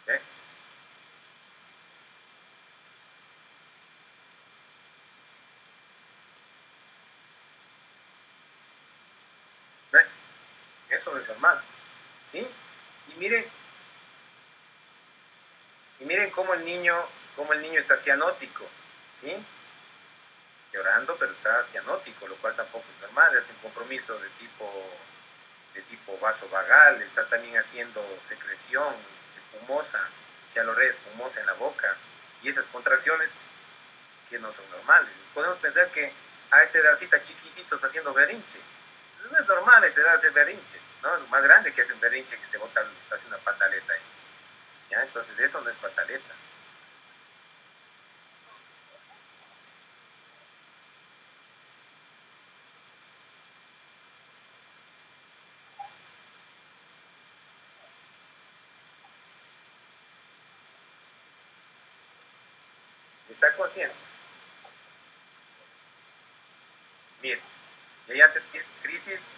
¿Ve? ¿Ve? Eso es normal, ¿sí? Y miren cómo el niño está cianótico, ¿sí? Llorando, pero está cianótico, lo cual tampoco es normal, es un compromiso de tipo vasovagal, está también haciendo secreción espumosa, cialorrea espumosa en la boca, y esas contracciones que no son normales. Podemos pensar que a esta edadcita chiquitito está haciendo berrinche. No es normal a esta edad hacer berrinche, ¿no? Es más grande que hace un berrinche que se bota, hace una pataleta ahí. ¿Ya? Entonces eso no es pataleta. ¿Está consciente? Miren, y ahí hace crisis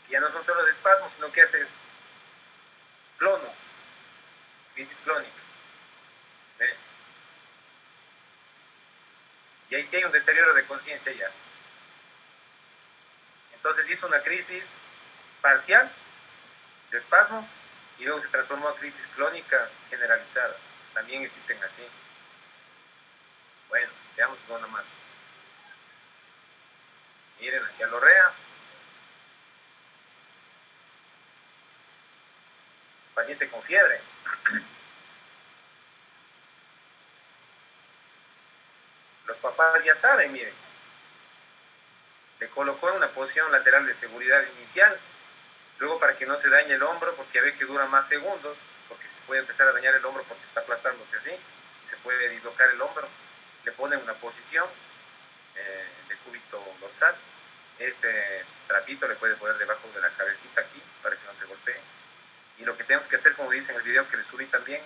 que ya no son solo de espasmos, sino que hace clonos, crisis clónica. ¿Ve? Y ahí sí hay un deterioro de conciencia ya. Entonces hizo una crisis parcial de espasmo y luego se transformó a crisis clónica generalizada. También existen así. Bueno. Veamos una más. Miren, hacia Lorrea. Paciente con fiebre. Los papás ya saben, miren. Le colocó en una posición lateral de seguridad inicial. Luego, para que no se dañe el hombro, porque ya ve que dura más segundos, porque se puede empezar a dañar el hombro porque está aplastándose así, y se puede dislocar el hombro. Le ponen una posición de cúbito dorsal. Este trapito le puede poner debajo de la cabecita aquí para que no se golpee. Y lo que tenemos que hacer, como dice en el video que le subí también,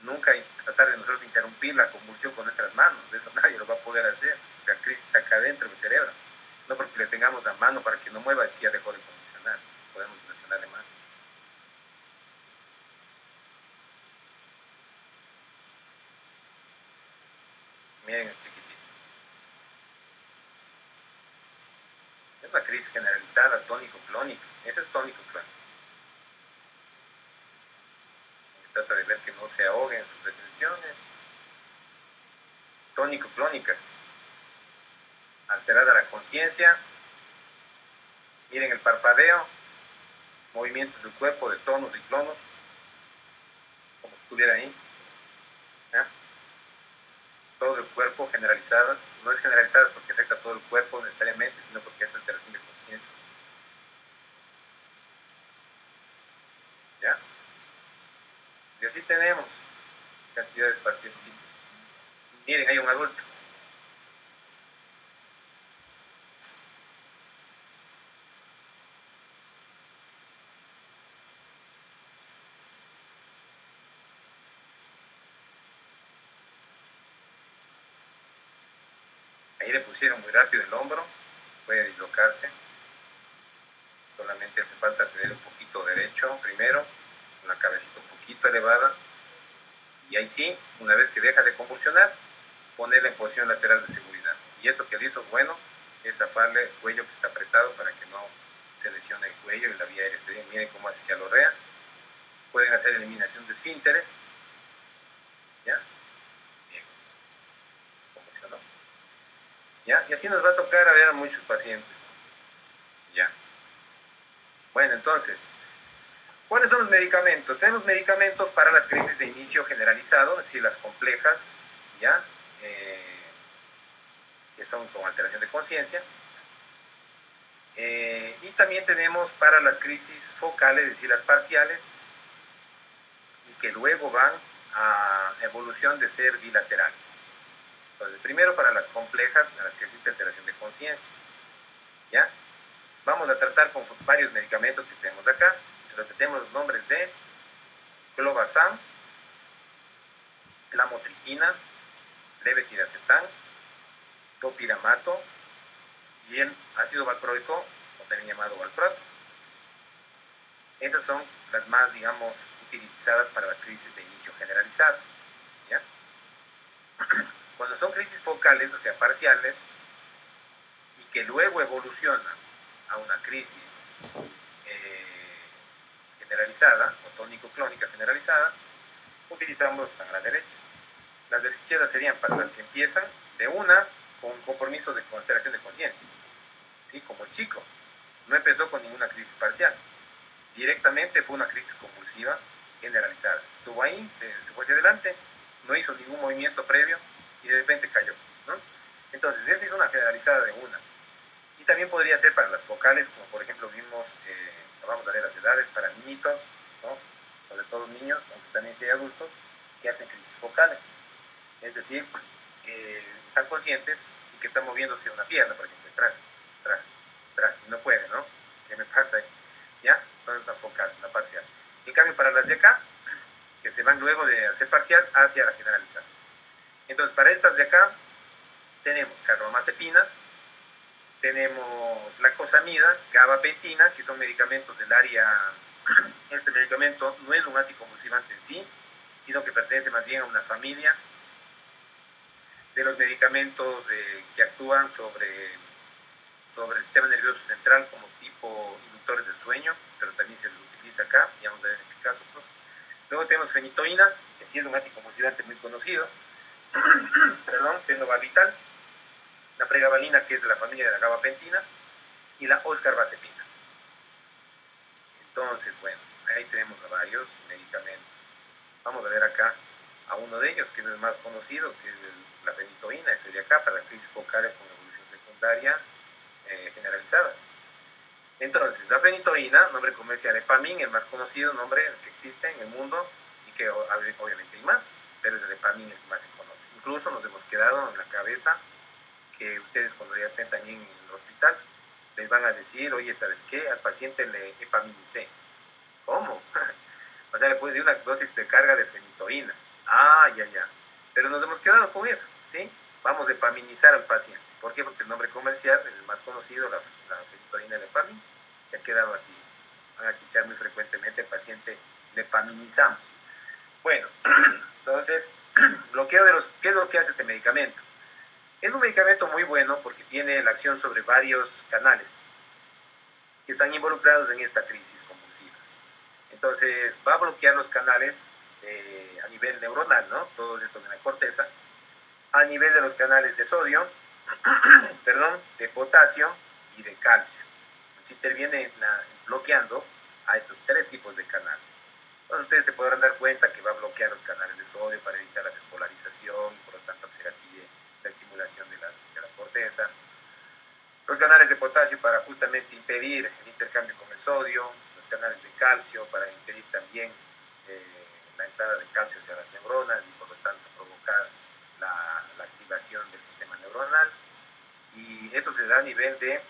nunca tratar de nosotros interrumpir la convulsión con nuestras manos. Eso nadie lo va a poder hacer. La crisis está acá dentro del cerebro. No porque le tengamos la mano para que no mueva, es que ya dejó de convulsionar. Podemos presionarle más. Miren el chiquitito. Es una crisis generalizada, tónico-clónica. Ese es tónico-clónico. Trata de ver que no se ahogue en sus secreciones. Tónico-clónicas. Alterada la conciencia. Miren el parpadeo. Movimientos del cuerpo de tonos y clonos. Como si estuviera ahí. ¿Ya? Todo el cuerpo generalizadas. No es generalizadas porque afecta a todo el cuerpo necesariamente, sino porque es alteración de conciencia. ¿Ya? Y así tenemos cantidad de pacientes. Miren, hay un adulto. Ahí le pusieron muy rápido el hombro, puede dislocarse. Solamente hace falta tener un poquito derecho primero, una cabecita un poquito elevada. Y ahí sí, una vez que deja de convulsionar, ponerla en posición lateral de seguridad. Y esto que le hizo bueno es zafarle el cuello que está apretado para que no se lesione el cuello y la vía aérea esté bien. Miren cómo hace cialorrea. Pueden hacer eliminación de esfínteres. ¿Ya? Bien. Convulsionó. ¿Ya? Y así nos va a tocar a ver a muchos pacientes. ¿Ya? Bueno, entonces, ¿cuáles son los medicamentos? Tenemos medicamentos para las crisis de inicio generalizado, es decir, las complejas, ¿ya? Que son con alteración de conciencia. Y también tenemos para las crisis focales, es decir, las parciales, y que luego van a evolución de ser bilaterales. Entonces, primero para las complejas, en las que existe alteración de conciencia, ¿ya? Vamos a tratar con varios medicamentos que tenemos acá. Pero que tenemos los nombres de clobazam, lamotrigina, levetiracetam, topiramato y el ácido valproico, o también llamado valproato. Esas son las más, digamos, utilizadas para las crisis de inicio generalizado. ¿Ya? Cuando son crisis focales, o sea, parciales, y que luego evolucionan a una crisis generalizada, o tónico-clónica generalizada, utilizamos a la derecha. Las de la izquierda serían para las que empiezan de una con un compromiso de alteración de conciencia. ¿Sí? Como el chico, no empezó con ninguna crisis parcial. Directamente fue una crisis convulsiva generalizada. Estuvo ahí, se fue hacia adelante, no hizo ningún movimiento previo y de repente cayó, ¿no? Entonces, esa es una generalizada de una. Y también podría ser para las focales, como por ejemplo vimos, vamos a ver las edades, para niñitos, ¿no? Sobre todo niños, aunque también si hay adultos, que hacen crisis focales. Es decir, que están conscientes y que están moviéndose una pierna, por ejemplo, y no puede, ¿no? ¿Qué me pasa ahí? ¿Ya? Entonces, a focal, la parcial. En cambio, para las de acá, que se van luego de hacer parcial hacia la generalizada. Entonces, para estas de acá, tenemos carbamazepina, tenemos lacosamida, gabapentina, que son medicamentos del área. Este medicamento no es un anticonvulsivante en sí, sino que pertenece más bien a una familia de los medicamentos que actúan sobre el sistema nervioso central como tipo inductores del sueño, pero también se utiliza acá, y vamos a ver en qué casos. Luego tenemos fenitoína, que sí es un anticonvulsivante muy conocido, fenobarbital, la pregabalina, que es de la familia de la gabapentina, y la oscarbazepina. Entonces, bueno, ahí tenemos a varios medicamentos. Vamos a ver acá a uno de ellos, que es el más conocido, que es la fenitoína, este de acá, para las crisis focales con evolución secundaria generalizada. Entonces, la fenitoína, nombre comercial Epamin, el más conocido nombre que existe en el mundo, y que obviamente hay más, pero es el Epamin el que más se conoce. Incluso nos hemos quedado en la cabeza que ustedes cuando ya estén también en el hospital, les van a decir, oye, ¿sabes qué? Al paciente le epaminicé. ¿Cómo? O sea, le puede dar una dosis de carga de fenitoína. Ah, ya. Pero nos hemos quedado con eso, ¿sí? Vamos a epaminizar al paciente. ¿Por qué? Porque el nombre comercial es el más conocido, la fenitoína de epamin. Se ha quedado así. Van a escuchar muy frecuentemente el paciente le epaminizamos. Bueno, entonces, bloqueo de ¿qué es lo que hace este medicamento? Es un medicamento muy bueno porque tiene la acción sobre varios canales que están involucrados en esta crisis convulsivas. Entonces, va a bloquear los canales a nivel neuronal, ¿no? Todos estos en la corteza, a nivel de los canales de sodio, de potasio y de calcio. Se interviene bloqueando a estos tres tipos de canales. Entonces, ustedes se podrán dar cuenta que va a bloquear los canales de sodio para evitar la despolarización y por lo tanto se gatille la estimulación de la corteza. Los canales de potasio para justamente impedir el intercambio con el sodio, los canales de calcio para impedir también la entrada del calcio hacia las neuronas y por lo tanto provocar la activación del sistema neuronal. Y eso se da a nivel de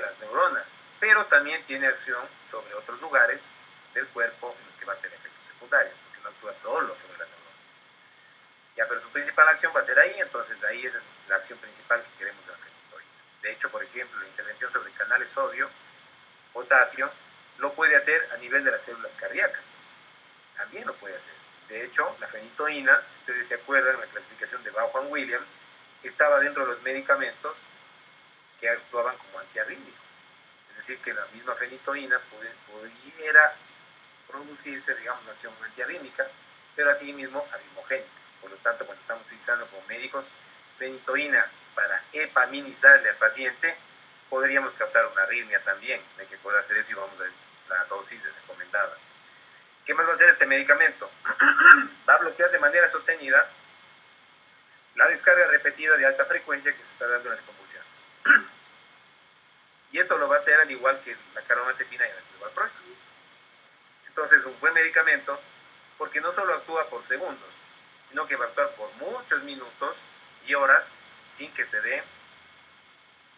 las neuronas, pero también tiene acción sobre otros lugares del cuerpo en los que va a tener efectos secundarios, porque no actúa solo sobre las neuronas. Ya, pero su principal acción va a ser ahí, entonces ahí es la acción principal que queremos de la fenitoína. De hecho, por ejemplo, la intervención sobre canales sodio, potasio, lo puede hacer a nivel de las células cardíacas. También lo puede hacer. De hecho, la fenitoína, si ustedes se acuerdan, en la clasificación de Bauman-Williams, estaba dentro de los medicamentos que actuaban como antiarrítmicos. Es decir, que la misma fenitoína pudiera producirse, digamos, una acción antiarrítmica, pero asimismo arritmogénica. Por lo tanto, cuando estamos utilizando como médicos fenitoína para epaminizarle al paciente, podríamos causar una arritmia también. Hay que poder hacer eso y vamos a ver la dosis recomendada. ¿Qué más va a hacer este medicamento? Va a bloquear de manera sostenida la descarga repetida de alta frecuencia que se está dando en las convulsiones. Y esto lo va a hacer al igual que la carbamazepina y el ácido valproico. Entonces, un buen medicamento, porque no solo actúa por segundos, sino que va a actuar por muchos minutos y horas sin que se dé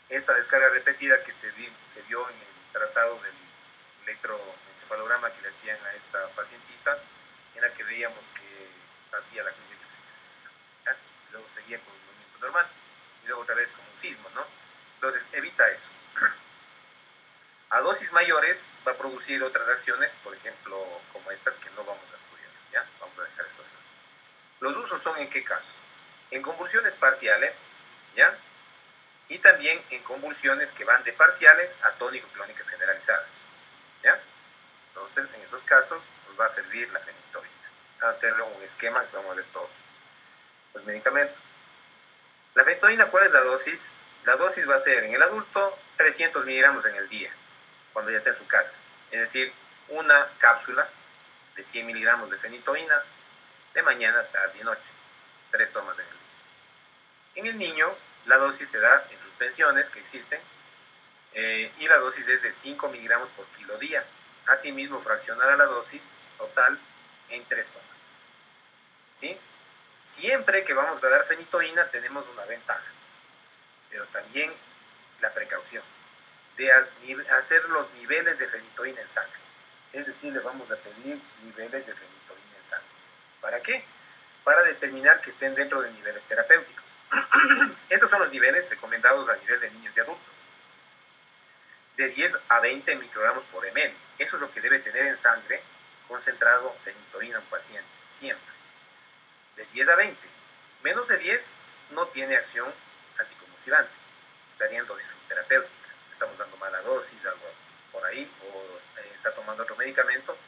esta descarga repetida que se vio en el trazado del electroencefalograma que le hacían a esta pacientita, en la que veíamos que hacía la crisis, luego seguía con un movimiento normal y luego otra vez como un sismo, ¿no? Entonces, evita eso. A dosis mayores va a producir otras reacciones, por ejemplo, como estas que no vamos a estudiar, ¿ya? Vamos a dejar eso de lado. Los usos son en qué casos? En convulsiones parciales, ¿ya? Y también en convulsiones que van de parciales a tónico-clónicas generalizadas, ¿ya? Entonces, en esos casos, nos va a servir la fenitoína. Vamos a tener un esquema que vamos a ver todos los medicamentos. La fenitoína, ¿cuál es la dosis? La dosis va a ser en el adulto 300 miligramos en el día, cuando ya esté en su casa. Es decir, una cápsula de 100 miligramos de fenitoína de mañana, tarde y noche. 3 tomas en el día. En el niño, la dosis se da en suspensiones que existen y la dosis es de 5 miligramos por kilo día. Asimismo, fraccionada la dosis total en 3 tomas. ¿Sí? Siempre que vamos a dar fenitoína tenemos una ventaja, pero también la precaución de hacer los niveles de fenitoína en sangre. Es decir, le vamos a pedir niveles de fenitoína en sangre. ¿Para qué? Para determinar que estén dentro de niveles terapéuticos. Estos son los niveles recomendados a nivel de niños y adultos. De 10 a 20 microgramos por ml. Eso es lo que debe tener en sangre concentrado fenitoína un paciente, siempre. De 10 a 20. Menos de 10 no tiene acción anticonvulsivante. Estaría en dosis terapéutica. Estamos dando mala dosis, algo por ahí, o está tomando otro medicamento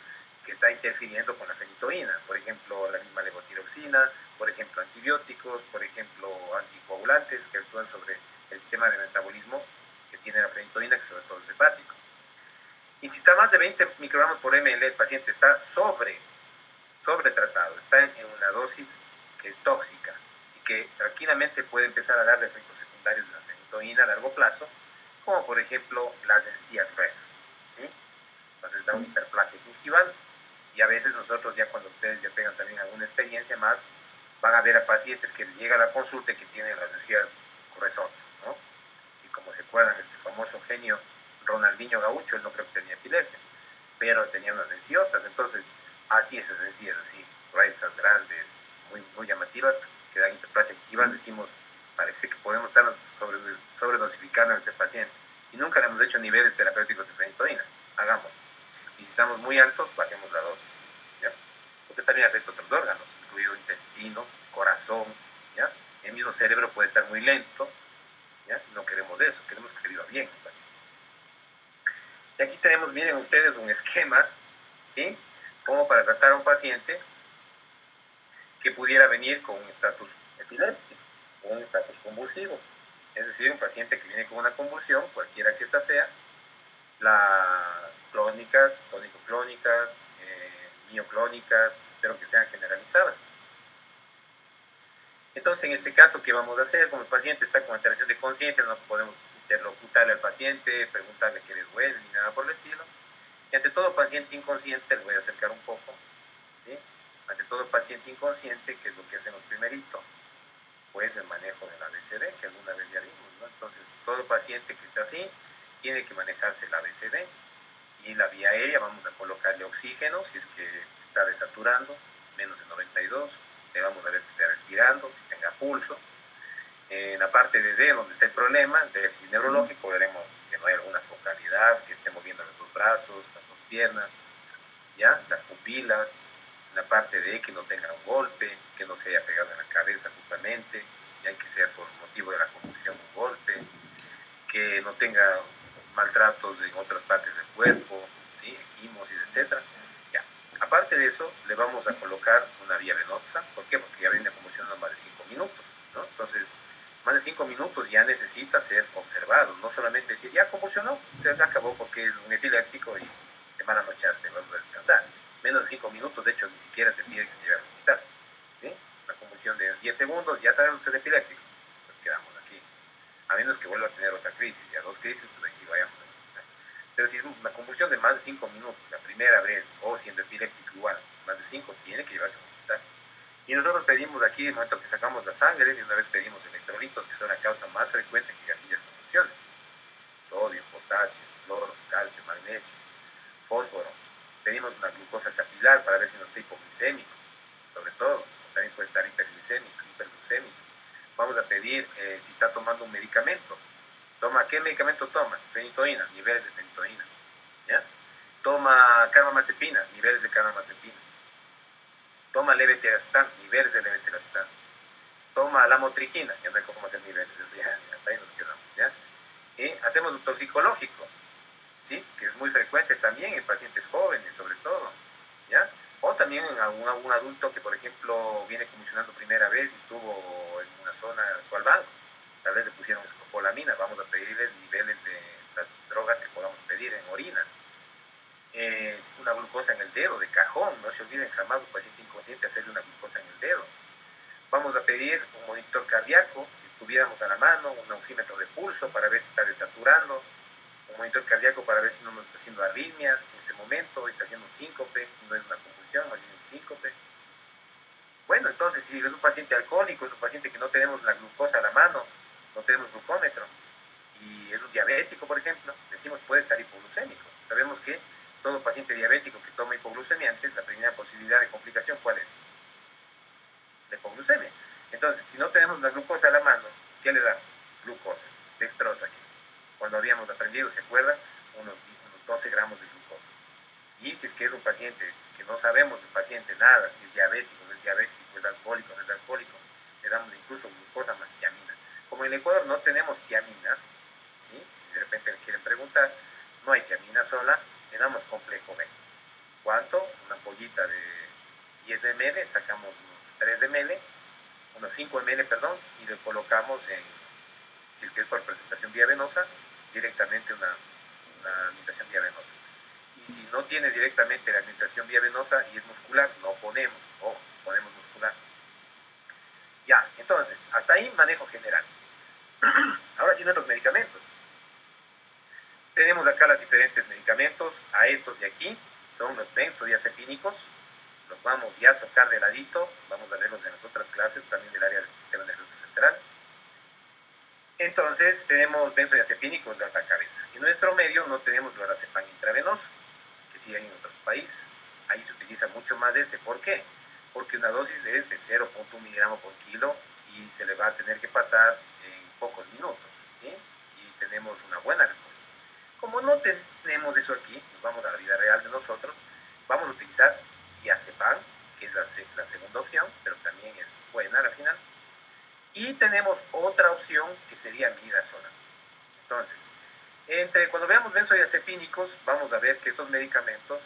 que está interfiriendo con la fenitoína, por ejemplo, la misma levotiroxina, por ejemplo, antibióticos, por ejemplo, anticoagulantes que actúan sobre el sistema de metabolismo que tiene la fenitoína, que sobre todo es hepático. Y si está más de 20 microgramos por ml, el paciente está sobretratado, está en una dosis que es tóxica y que tranquilamente puede empezar a darle efectos secundarios de la fenitoína a largo plazo, como por ejemplo las encías gruesas, ¿sí? Entonces da una hiperplasia gingival y a veces nosotros ya cuando ustedes ya tengan también alguna experiencia más, van a ver a pacientes que les llega a la consulta y que tienen las encías gruesotas, ¿no? Así como recuerdan este famoso genio Ronaldinho Gaucho, él no creo que tenía epilepsia, pero tenía unas encíotas, entonces así esas encías así gruesas, grandes, muy llamativas, que dan hiperplasia gingival, decimos, parece que podemos estarnos sobredosificando en este paciente y nunca le hemos hecho niveles terapéuticos de fenitoína, hagamos. Y si estamos muy altos, bajemos la dosis, ¿ya? Porque también afecta a otros órganos, incluido intestino, corazón, ¿ya? El mismo cerebro puede estar muy lento, ¿ya? No queremos eso, queremos que se viva bien el paciente. Y aquí tenemos, miren ustedes, un esquema, ¿sí? Como para tratar a un paciente que pudiera venir con un estatus epiléptico, o un estatus convulsivo. Es decir, un paciente que viene con una convulsión, cualquiera que ésta sea, las clónicas, tónico-clónicas, mioclónicas, pero que sean generalizadas. Entonces, en este caso, ¿qué vamos a hacer? Como el paciente está con alteración de conciencia, no podemos interlocutarle al paciente, preguntarle qué le duele, ni nada por el estilo. Y ante todo paciente inconsciente, le voy a acercar un poco, ¿sí? Ante todo paciente inconsciente, ¿qué es lo que hacemos primerito? Pues el manejo del ABCD, que alguna vez ya vimos, ¿no? Entonces, todo paciente que está así, tiene que manejarse el ABCD. Y la vía aérea vamos a colocarle oxígeno, si es que está desaturando, menos de 92, le vamos a ver que esté respirando, que tenga pulso. En la parte de D, donde está el problema, déficit neurológico, veremos que no hay alguna focalidad, que esté moviendo los dos brazos, las dos piernas, ¿ya? Las pupilas. En la parte de E, que no tenga un golpe, que no se haya pegado en la cabeza justamente, ya que sea por motivo de la convulsión un golpe, que no tenga maltratos en otras partes del cuerpo, ¿sí? Equimosis, etc. Ya. Aparte de eso, le vamos a colocar una vía venosa. ¿Por qué? Porque ya viene convulsionando más de 5 minutos, ¿no? Entonces, más de 5 minutos ya necesita ser observado, no solamente decir, ya convulsionó, se acabó porque es un epiléptico y de mala nochaste, vamos a descansar. Menos de 5 minutos, de hecho, ni siquiera se pide que se lleve al hospital, ¿sí? Una convulsión de 10 segundos, ya sabemos que es epiléptico, pues quedamos aquí. A menos que vuelva a tener otra crisis, ya dos crisis, pues ahí sí vayamos a hospital. Pero si es una convulsión de más de 5 minutos, la primera vez, o siendo epiléptico igual, más de 5, tiene que llevarse a un hospital. Y nosotros pedimos aquí, en el momento que sacamos la sangre, de una vez pedimos electrolitos, que son la causa más frecuente que gatilla convulsiones. Sodio, potasio, cloro, calcio, magnesio, fósforo. Pedimos una glucosa capilar para ver si no está hipoglicémico, sobre todo. También puede estar hiperglicémico, hiperglucémico. Vamos a pedir si está tomando un medicamento. ¿Qué medicamento toma? Fenitoína, niveles de fenitoína. ¿Ya? Toma carbamazepina, niveles de carbamazepina. Toma levetiracetam, niveles de levetiracetam. Toma lamotrigina, ya no hay cómo hacer niveles, eso ya, hasta ahí nos quedamos. ¿Ya? Y hacemos un toxicológico, ¿sí? Que es muy frecuente también en pacientes jóvenes, sobre todo. ¿Ya? O también en algún adulto que, por ejemplo, viene convulsionando primera vez y estuvo en una zona actual banco. Tal vez le pusieron escopolamina, vamos a pedirle niveles de las drogas que podamos pedir en orina. Es una glucosa en el dedo, de cajón, no se olviden jamás un paciente inconsciente hacerle una glucosa en el dedo. Vamos a pedir un monitor cardíaco, si tuviéramos a la mano, un oxímetro de pulso para ver si está desaturando, un monitor cardíaco para ver si no nos está haciendo arritmias en ese momento, está haciendo un síncope, no es una convulsión, más bien un síncope. Bueno, entonces si es un paciente alcohólico, es un paciente que no tenemos la glucosa a la mano, no tenemos glucómetro, y es un diabético, por ejemplo, decimos puede estar hipoglucémico. Sabemos que todo paciente diabético que toma hipoglucemiantes, la primera posibilidad de complicación, ¿cuál es? La hipoglucemia. Entonces, si no tenemos la glucosa a la mano, ¿qué le damos? Glucosa, dextrosa. Cuando habíamos aprendido, ¿se acuerdan? Unos 12 gramos de glucosa. Y si es que es un paciente que no sabemos del paciente nada, si es diabético, no es diabético, es alcohólico, no es alcohólico, le damos incluso glucosa más tiamina. Como en el Ecuador no tenemos tiamina, ¿sí? Si de repente le quieren preguntar, no hay tiamina sola, le damos complejo B. ¿Cuánto? de ml, sacamos unos 3 ml, unos 5 ml, perdón, y le colocamos en, si es que es por presentación vía venosa, directamente una administración vía venosa. Y si no tiene directamente la administración vía venosa y es muscular, no ponemos, ojo, ponemos muscular. Ya, entonces, hasta ahí manejo general. Ahora sí, nuestros medicamentos. Tenemos acá los diferentes medicamentos. A estos de aquí son los benzodiazepínicos. Los vamos ya a tocar de ladito. Vamos a verlos en las otras clases, también del área del sistema nervioso central. Entonces, tenemos benzodiazepínicos de alta cabeza. En nuestro medio no tenemos lorazepam intravenoso, que sí hay en otros países. Ahí se utiliza mucho más este. ¿Por qué? Porque una dosis es de 0.1 miligramo por kilo y se le va a tener que pasar en pocos minutos, ¿sí? Y tenemos una buena respuesta. Como no tenemos eso aquí, nos vamos a la vida real de nosotros, vamos a utilizar diazepam, que es la segunda opción, pero también es buena al final. Y tenemos otra opción que sería midazolam. Entonces, cuando veamos benzodiazepínicos, vamos a ver que estos medicamentos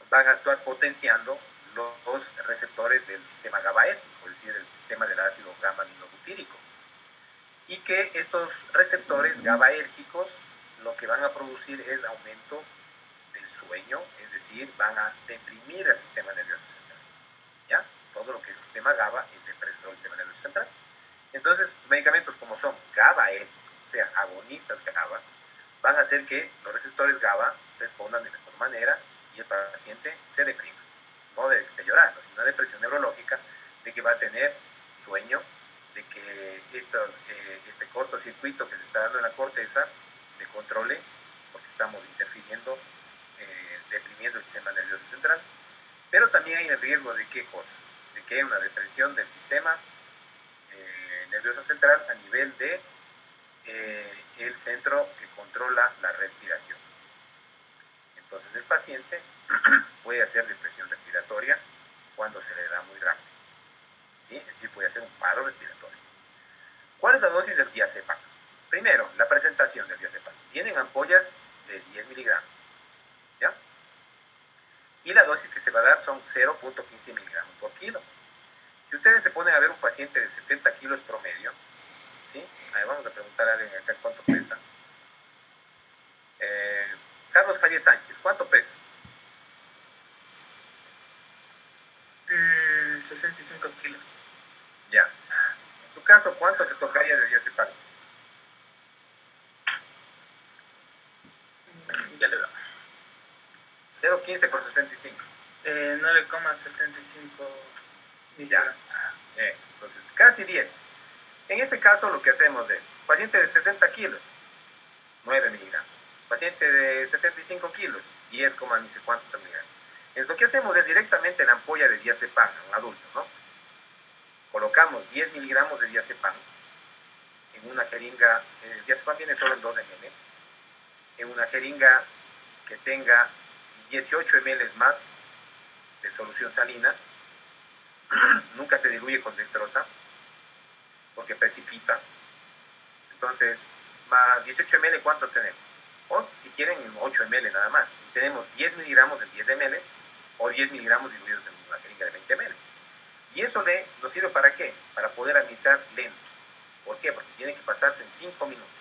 van a actuar potenciando los receptores del sistema GABAérgico, es decir, el sistema del ácido gamma-aminobutírico. Y que estos receptores GABAérgicos lo que van a producir es aumento del sueño, es decir, van a deprimir el sistema nervioso central. ¿Ya? Todo lo que es sistema GABA es depresor del sistema nervioso central. Entonces, medicamentos como son GABAérgicos, o sea, agonistas GABA, van a hacer que los receptores GABA respondan de mejor manera y el paciente se deprima. No de que esté llorando, sino una depresión neurológica de que va a tener sueño, de que este cortocircuito que se está dando en la corteza se controle, porque estamos interfiriendo, deprimiendo el sistema nervioso central. Pero también hay el riesgo de qué cosa, de que haya una depresión del sistema nervioso central a nivel de el centro que controla la respiración. Entonces el paciente puede hacer depresión respiratoria cuando se le da muy rápido, ¿sí? Es decir, puede hacer un paro respiratorio. ¿Cuál es la dosis del diazepam? Primero, la presentación del diazepam. Vienen ampollas de 10 miligramos, ¿ya? Y la dosis que se va a dar son 0.15 miligramos por kilo. Si ustedes se ponen a ver un paciente de 70 kilos promedio, ¿sí? A ver, vamos a preguntar a alguien acá cuánto pesa. Carlos Javier Sánchez, ¿cuánto pesa? 65 kilos. Ya. En tu caso, ¿cuánto te tocaría de diazepam? Ya le doy. 0.15 por 65. 9,75 miligramos. Entonces, casi 10. En ese caso, lo que hacemos es, paciente de 60 kilos, 9 miligramos. Paciente de 75 kilos, 10, ni sé cuánto miligramos. Entonces, lo que hacemos es directamente la ampolla de diazepam a un adulto, ¿no? Colocamos 10 miligramos de diazepam en una jeringa, el diazepam viene solo en 2 ml, en una jeringa que tenga 18 ml más de solución salina. Nunca se diluye con dextrosa porque precipita. Entonces, más 18 ml, ¿cuánto tenemos? O si quieren, 8 ml nada más. Tenemos 10 miligramos en 10 ml o 10 miligramos diluidos en una jeringa de 20 ml. Y eso nos sirve ¿para qué? Para poder administrar lento. ¿Por qué? Porque tiene que pasarse en 5 minutos.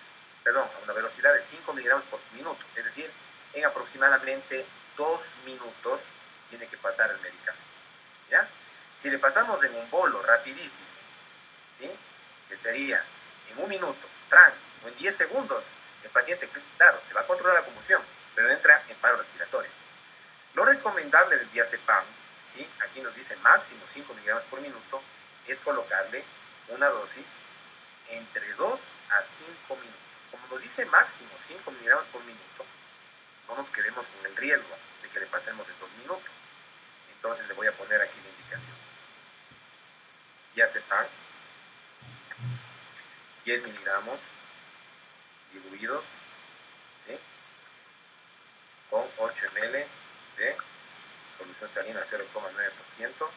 Perdón, a una velocidad de 5 miligramos por minuto. Es decir, en aproximadamente 2 minutos tiene que pasar el medicamento. ¿Ya? Si le pasamos en un bolo rapidísimo, ¿sí? Que sería en 1 minuto, o en 10 segundos, el paciente, claro, se va a controlar la convulsión, pero entra en paro respiratorio. Lo recomendable del diazepam, ¿sí? Aquí nos dice máximo 5 miligramos por minuto, es colocarle una dosis entre 2 a 5 minutos. Como nos dice máximo 5 miligramos por minuto, no nos quedemos con el riesgo de que le pasemos en 2 minutos. Entonces le voy a poner aquí la indicación. Diazepam, 10 miligramos diluidos, ¿sí? Con 8 ml de solución salina 0,9%,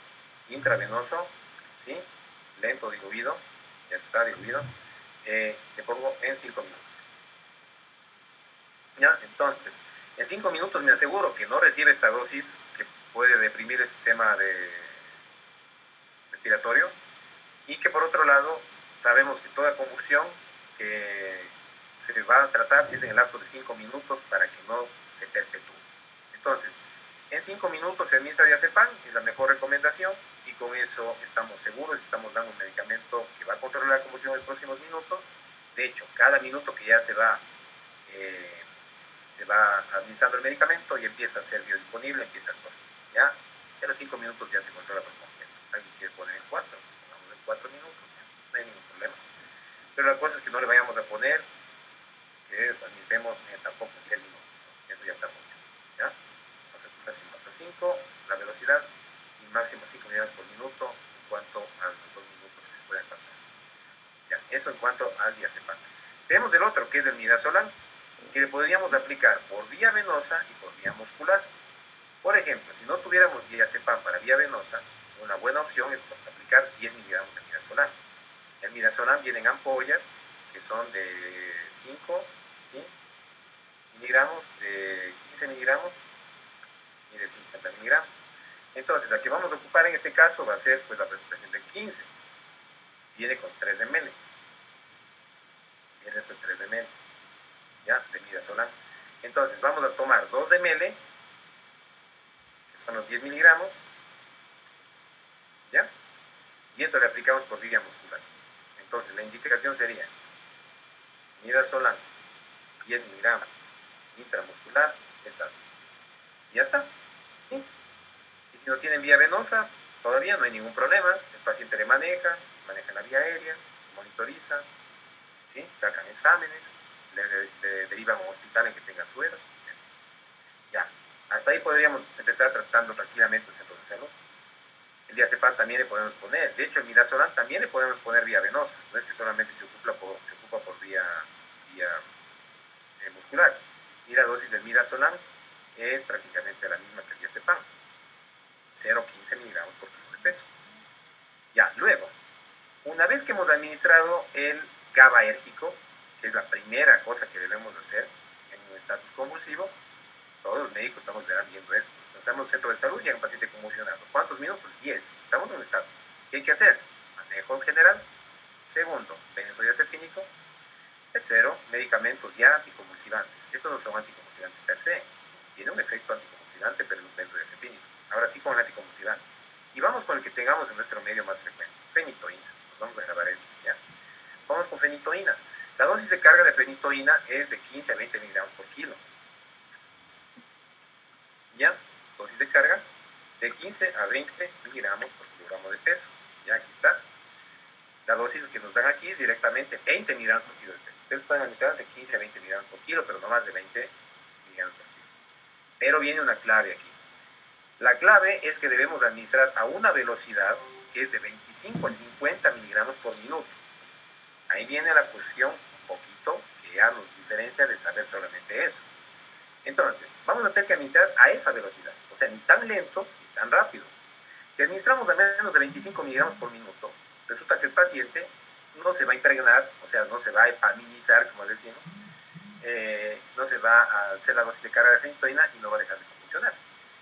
intravenoso, ¿sí? Lento diluido, ya está diluido, le pongo en 5 minutos. ¿Ya? Entonces, en 5 minutos me aseguro que no recibe esta dosis, que puede deprimir el sistema respiratorio, y que por otro lado sabemos que toda convulsión que se va a tratar es en el lapso de 5 minutos para que no se perpetúe. Entonces, en 5 minutos se administra diazepam, es la mejor recomendación, y con eso estamos seguros, estamos dando un medicamento que va a controlar la convulsión en los próximos minutos. De hecho, cada minuto que ya se va administrando el medicamento y empieza a ser biodisponible, empieza a actuar. ¿Ya? En los 5 minutos ya se controla por completo. ¿Alguien quiere poner en 4? Pongamos en 4 minutos, ¿ya? No hay ningún problema. Pero la cosa es que no le vayamos a poner que administremos tampoco en 10 minutos. Eso ya está mucho. ¿Ya? Entonces, casi 5, la velocidad, y máximo 5 miligramos por minuto en cuanto a los 2 minutos que se pueden pasar. ¿Ya? Eso en cuanto al diazepam. Tenemos el otro, que es el midazolam, que le podríamos aplicar por vía venosa y por vía muscular. Por ejemplo, si no tuviéramos diazepam para vía venosa, una buena opción es aplicar 10 miligramos de midazolam. El midazolam viene en ampollas que son de 5, ¿sí?, miligramos, de 15 miligramos y de 50 miligramos. Entonces, la que vamos a ocupar en este caso va a ser pues la presentación de 15. Viene con 3 ml. Viene con 3 ml. ¿Ya? De midazolam. Entonces, vamos a tomar 2 ml, que son los 10 miligramos, ¿ya? Y esto le aplicamos por vía muscular. Entonces, la indicación sería midazolam, 10 miligramos, intramuscular, estático. Y ya está. ¿Sí? Y si no tienen vía venosa, todavía no hay ningún problema. El paciente le maneja la vía aérea, monitoriza, ¿sí?, sacan exámenes, le derivan a un hospital en que tenga sueros, etc. Ya, hasta ahí podríamos empezar tratando tranquilamente el centro de salud. El diazepam también le podemos poner, de hecho el midazolam también le podemos poner vía venosa, no es que solamente se ocupa por vía muscular. Y la dosis del midazolam es prácticamente la misma que el diazepam, 0,15 miligramos por kilo de peso. Ya, luego, una vez que hemos administrado el GABAérgico, que es la primera cosa que debemos hacer en un estatus convulsivo, todos los médicos estamos viendo esto. Estamos en un centro de salud y hay un paciente convulsionado. ¿Cuántos minutos? 10. Estamos en un estatus. ¿Qué hay que hacer? Manejo en general. Segundo, benzodiazepínico. Tercero, medicamentos ya anticonvulsivantes. Estos no son anticonvulsivantes per se. Tiene un efecto anticonvulsivante, pero es un benzodiazepínico. Ahora sí con el anticonvulsivante. Y vamos con el que tengamos en nuestro medio más frecuente. Fenitoína. Nos vamos a grabar esto, ¿ya? Vamos con fenitoína. La dosis de carga de fenitoína es de 15 a 20 miligramos por kilo. ¿Ya? Dosis de carga de 15 a 20 miligramos por kilogramo de peso. Ya, aquí está. La dosis que nos dan aquí es directamente 20 miligramos por kilo de peso. Ustedes pueden administrar de 15 a 20 miligramos por kilo, pero no más de 20 miligramos por kilo. Pero viene una clave aquí. La clave es que debemos administrar a una velocidad que es de 25 a 50 miligramos por minuto. Ahí viene la cuestión un poquito que ya nos diferencia de saber solamente eso. Entonces, vamos a tener que administrar a esa velocidad, o sea, ni tan lento ni tan rápido. Si administramos a menos de 25 miligramos por minuto, resulta que el paciente no se va a impregnar, o sea, no se va a epaminizar, como decimos, no se va a hacer la dosis de carga de fenitoína y no va a dejar de convulsionar.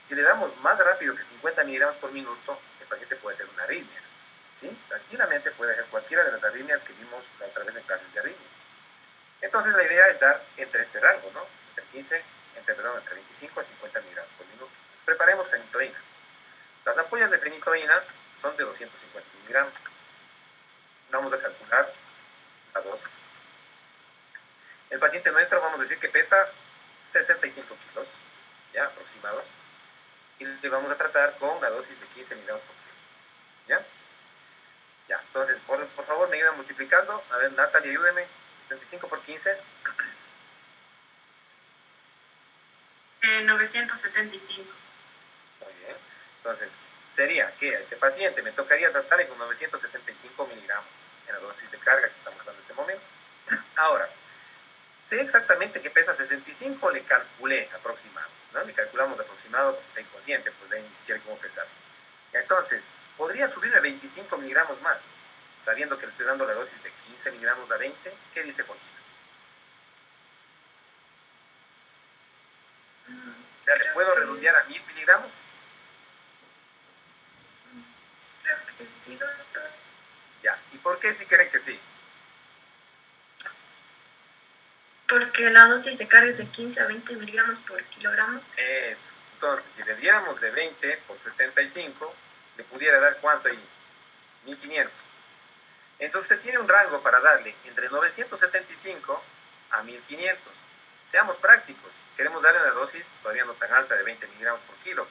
Si le damos más rápido que 50 miligramos por minuto, el paciente puede hacer una arritmia, ¿sí? Tranquilamente puede hacer cualquiera de las arritmias que vimos la otra vez en clases de arritmias. Entonces la idea es dar entre este rango, ¿no? Entre 25 a 50 miligramos por minuto. Preparemos fenitoína. Las ampollas de fenitoína son de 250 miligramos. Vamos a calcular la dosis. El paciente nuestro, vamos a decir que pesa 65 kilos, ya, aproximado. Y le vamos a tratar con la dosis de 15 miligramos por kilo. ¿Ya? Ya, entonces, por favor, me ayudan multiplicando. A ver, Natalie, ayúdeme. 65 por 15. 975. Muy bien. Entonces, sería que a este paciente me tocaría tratarle con 975 miligramos en la dosis de carga que estamos dando en este momento. Ahora, sé exactamente que pesa 65, le calculé aproximado, ¿no? Le calculamos aproximado porque está inconsciente, pues ahí ni siquiera cómo pesar. Entonces, podría subirle 25 miligramos más, sabiendo que le estoy dando la dosis de 15 miligramos a 20. ¿Qué dice Conchita? ¿Ya le puedo redondear a 1000 miligramos? Sí, doctor. Ya. ¿Y por qué si creen que sí? Porque la dosis de carga es de 15 a 20 miligramos por kilogramo. Eso. Entonces, si le diéramos de 20 por 75, le pudiera dar ¿cuánto ahí? 1500. Entonces usted tiene un rango para darle entre 975 a 1500. Seamos prácticos. Queremos darle una dosis todavía no tan alta de 20 miligramos por kilo.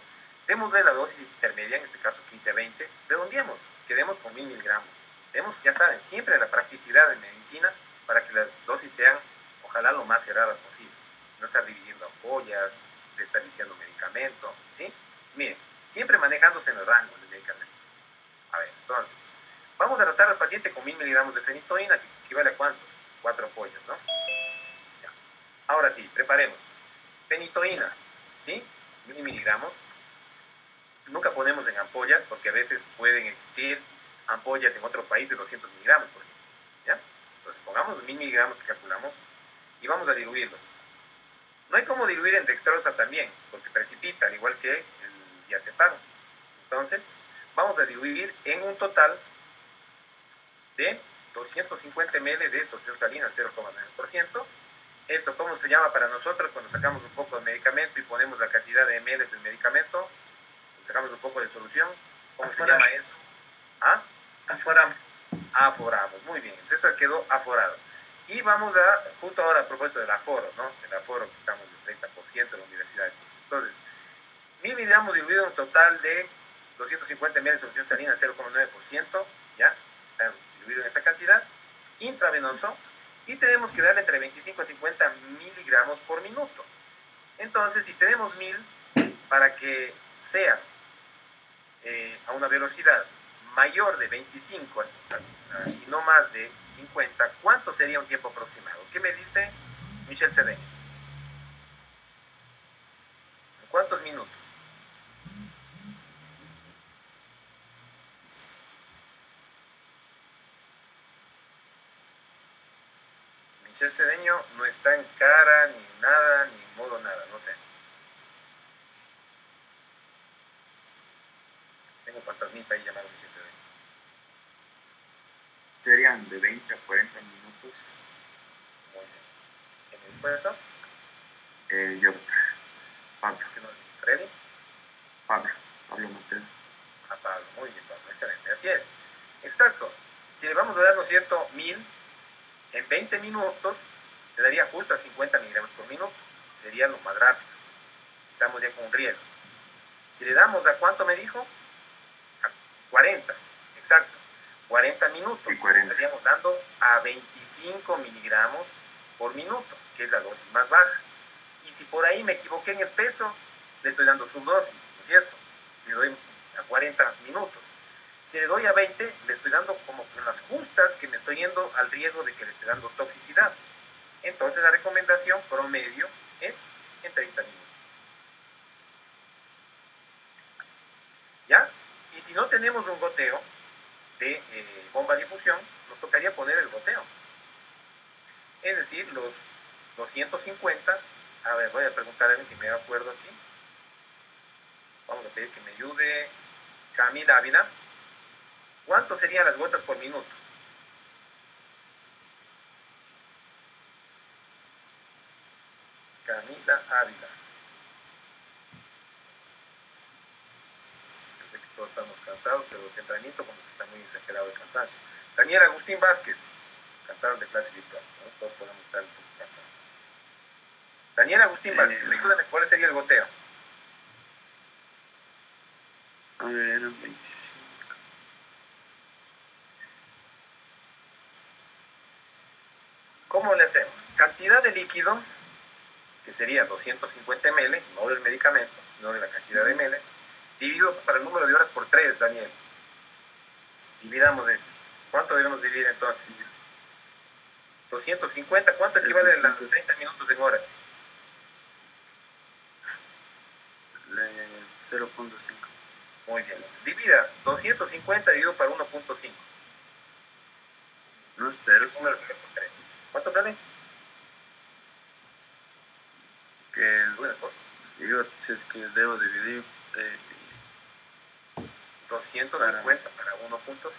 Démosle la dosis intermedia, en este caso 15 a 20. Redondeemos. Quedemos con 1000 miligramos. Demos, ya saben, siempre la practicidad en medicina para que las dosis sean, ojalá, lo más cerradas posibles. No estar dividiendo ampollas, desperdiciando medicamento, ¿sí? Miren, siempre manejándose en los rangos de medicamento. A ver, entonces, vamos a tratar al paciente con 1000 miligramos de fenitoína, que equivale a ¿cuántos? 4 ampollas, ¿no? Ya. Ahora sí, preparemos. Fenitoína, ¿sí? 1000 miligramos. Nunca ponemos en ampollas porque a veces pueden existir ampollas en otro país de 200 miligramos, por ejemplo, ¿ya? Entonces, pongamos 1000 miligramos que calculamos y vamos a diluirlos. No hay como diluir en dextrosa también, porque precipita, al igual que el diazepam. Entonces, vamos a diluir en un total de 250 ml de solución salina, 0,9%. Esto, ¿cómo se llama para nosotros cuando sacamos un poco de medicamento y ponemos la cantidad de ml del medicamento? Sacamos un poco de solución. ¿Cómo se llama eso? ¿Ah? Aforamos. Aforamos, muy bien. Entonces eso quedó aforado. Y vamos a, justo ahora a propósito del aforo, ¿no? El aforo que estamos del 30% de la universidad. Entonces, 1000 miligramos diluido en un total de 250 ml de solución salina, 0,9%, ¿ya? Está diluido en esa cantidad. Intravenoso. Y tenemos que darle entre 25 a 50 miligramos por minuto. Entonces, si tenemos 1000, para que sea a una velocidad mayor de 25 y no más de 50, ¿cuánto sería un tiempo aproximado? ¿Qué me dice Michel Cedeño? ¿En cuántos minutos? Michel Cedeño no está en cara, ni nada, ni en modo nada, no sé. Tengo fantasmita ahí llamado Michel Cedeño. Serían de 20 a 40 minutos. Muy bien. ¿Quién me dijo eso? Yo, Pablo, Es que no, Freddy. Pablo Mateo. A Pablo, muy bien, Pablo, excelente. Así es. Exacto. Si le vamos a dar, ¿no es cierto?, 1000, en 20 minutos le daría justo a 50 miligramos por minuto. Sería lo más rápido. Estamos ya con un riesgo. Si le damos a cuánto me dijo, a 40, exacto, 40 minutos, Y 40. estaríamos dando a 25 miligramos por minuto, que es la dosis más baja. Y si por ahí me equivoqué en el peso, le estoy dando subdosis, ¿no es cierto? Si le doy a 40 minutos. Si le doy a 20, le estoy dando como con las justas que me estoy yendo al riesgo de que le esté dando toxicidad. Entonces la recomendación promedio es en 30 minutos. ¿Ya? Y si no tenemos un goteo de bomba de difusión, nos tocaría poner el goteo. Es decir, los 250, a ver, voy a preguntar a alguien que me acuerdo aquí. Vamos a pedir que me ayude Camila Ávila. ¿Cuánto serían las gotas por minuto? Camila Ávila. Yo sé que todos estamos cansados, pero tempranito como que está muy exagerado el cansancio. Daniel Agustín Vázquez, cansados de clase virtual, ¿no? Todos podemos estar un poco cansados. Daniel Agustín Vázquez, recuérdame cuál sería el goteo. A ver, eran 25. ¿Cómo le hacemos? Cantidad de líquido, que sería 250 ml, no del medicamento, sino de la cantidad de ml, dividido para el número de horas por 3, Daniel. Dividamos esto. ¿Cuánto debemos dividir entonces? 250, ¿cuánto equivale a los 30 minutos en horas? 0.5. Muy bien. Divida 250 dividido por 1.5. No es 0. Número por 3. ¿Cuánto sale? Que digo, si es que debo dividir 250 para 1.5.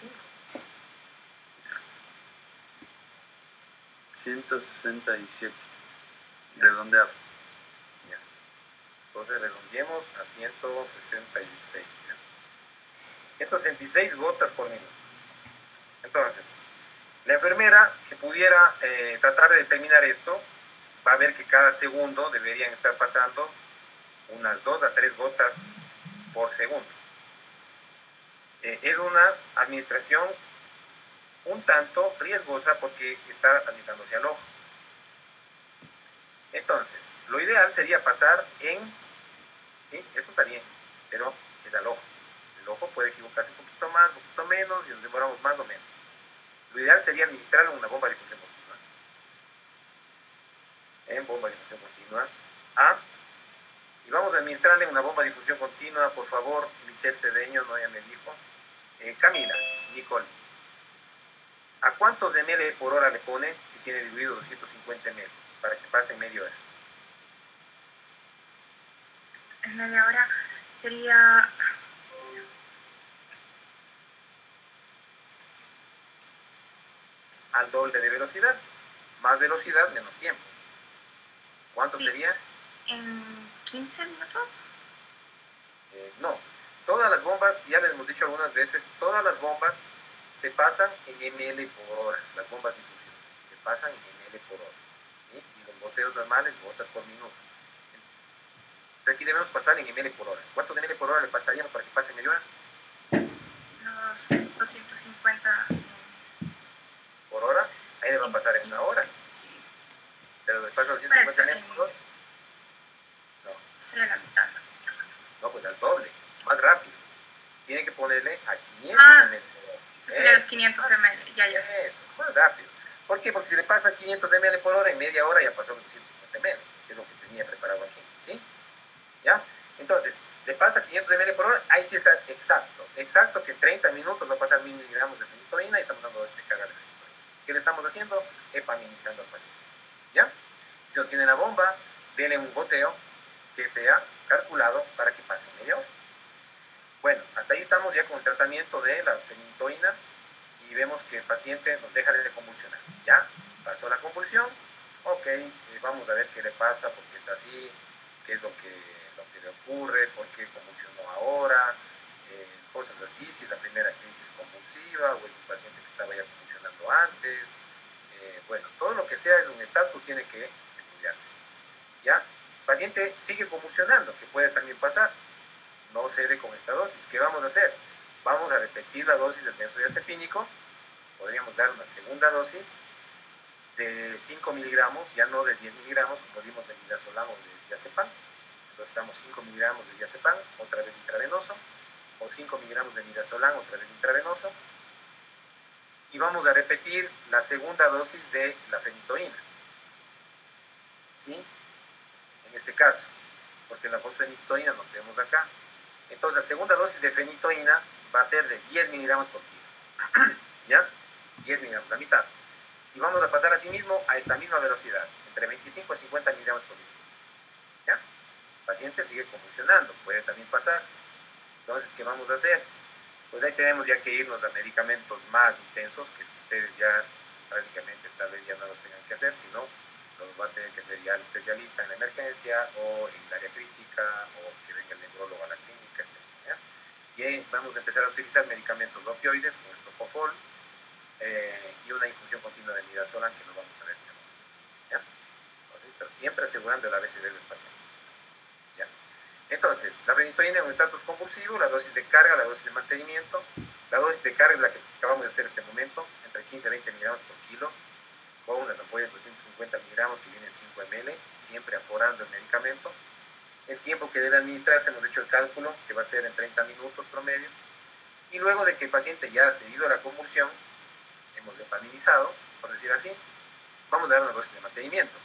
167. Redondeado. Ya. Entonces redondeemos a 166. ¿ya? 166 gotas por minuto. Entonces, la enfermera que pudiera tratar de determinar esto, va a ver que cada segundo deberían estar pasando unas 2 a 3 gotas por segundo. Es una administración un tanto riesgosa porque está administrándose al ojo. Entonces, lo ideal sería pasar ¿sí? Esto está bien, pero es al ojo. El ojo puede equivocarse un poquito más, un poquito menos, y nos demoramos más o menos. Lo ideal sería administrarle una bomba de difusión continua. En bomba de difusión continua. Y vamos a administrarle una bomba de difusión continua, por favor, Michelle Cedeño, no ya me dijo. Camila, Nicole. ¿A cuántos ml por hora le pone si tiene diluido 250 ml para que pase en media hora? En media hora sería Al doble de velocidad. Más velocidad, menos tiempo. ¿Cuánto Sí. sería? en 15 minutos. No. Todas las bombas, ya les hemos dicho algunas veces, todas las bombas se pasan en ml por hora. Las bombas de infusión se pasan en ml por hora. ¿sí? Y los goteos normales, gotas por minuto. Entonces aquí debemos pasar en ml por hora. ¿Cuántos ml por hora le pasaríamos para que pase en media hora? Unos 250 Por hora. Ahí le va a pasar en una hora. Sí, Pero le pasa 250 ml por hora. sería la mitad. No, pues al doble. Más rápido. Tiene que ponerle a 500 ml por hora. Sería los 500 ml. Ya. Eso, más rápido. ¿Por qué? Porque si le pasa 500 ml por hora, en media hora ya pasó los 250 ml. Que es lo que tenía preparado aquí. ¿Sí? ¿Ya? Entonces, le pasa 500 ml por hora, ahí sí es exacto. Exacto que en 30 minutos va a pasar 1000 miligramos de fenitoína y estamos dando dosis de carga de fenitoína. ¿Qué le estamos haciendo? Epaminizando al paciente. ¿Ya? Si no tiene la bomba, denle un goteo que sea calculado para que pase media hora. Bueno, hasta ahí estamos ya con el tratamiento de la fenitoína y vemos que el paciente nos deja de convulsionar. ¿Ya? Pasó la convulsión. Ok, vamos a ver qué le pasa, por qué está así, qué es lo que le ocurre, por qué convulsionó ahora, cosas así, si es la primera crisis convulsiva o es un paciente que estaba ya convulsionando antes. Bueno, todo lo que sea es un estatus, tiene que estudiarse. ¿Ya? El paciente sigue convulsionando, que puede también pasar. No cede con esta dosis. ¿Qué vamos a hacer? Vamos a repetir la dosis del benzodiazepínico. Podríamos dar una segunda dosis de 5 miligramos, ya no de 10 miligramos, como dimos de midazolam o de diazepam. Entonces damos 5 miligramos de diazepam, otra vez intravenoso, o 5 miligramos de midazolam, otra vez intravenoso. Y vamos a repetir la segunda dosis de la fenitoína. ¿Sí? En este caso, porque la fosfenitoína no tenemos acá. Entonces la segunda dosis de fenitoína va a ser de 10 miligramos por kilo. ¿Ya? 10 miligramos, la mitad. Y vamos a pasar así mismo a esta misma velocidad, entre 25 a 50 miligramos por litro. ¿Ya? El paciente sigue convulsionando, puede también pasar. Entonces, ¿qué vamos a hacer? Pues ahí tenemos ya que irnos a medicamentos más intensos, que ustedes ya prácticamente tal vez ya no los tengan que hacer, sino los va a tener que hacer ya el especialista en la emergencia o en el área crítica o que venga el neurólogo a la clínica, etc. ¿ya? Y ahí vamos a empezar a utilizar medicamentos opioides como el propofol y una infusión continua de midazolam que nos vamos a ver si ¿ya? Entonces, pero siempre asegurando la ABCD del paciente. ¿Ya? Entonces, la fenitoína en un estatus convulsivo, la dosis de carga, la dosis de mantenimiento. La dosis de carga es la que acabamos de hacer en este momento, entre 15 a 20 miligramos por kilo, con unas ampollas de 250 miligramos que vienen 5 ml, siempre aforando el medicamento. El tiempo que debe administrarse, hemos hecho el cálculo, que va a ser en 30 minutos promedio. Y luego de que el paciente ya ha cedido a la convulsión, hemos epaminizado, por decir así, vamos a dar una dosis de mantenimiento,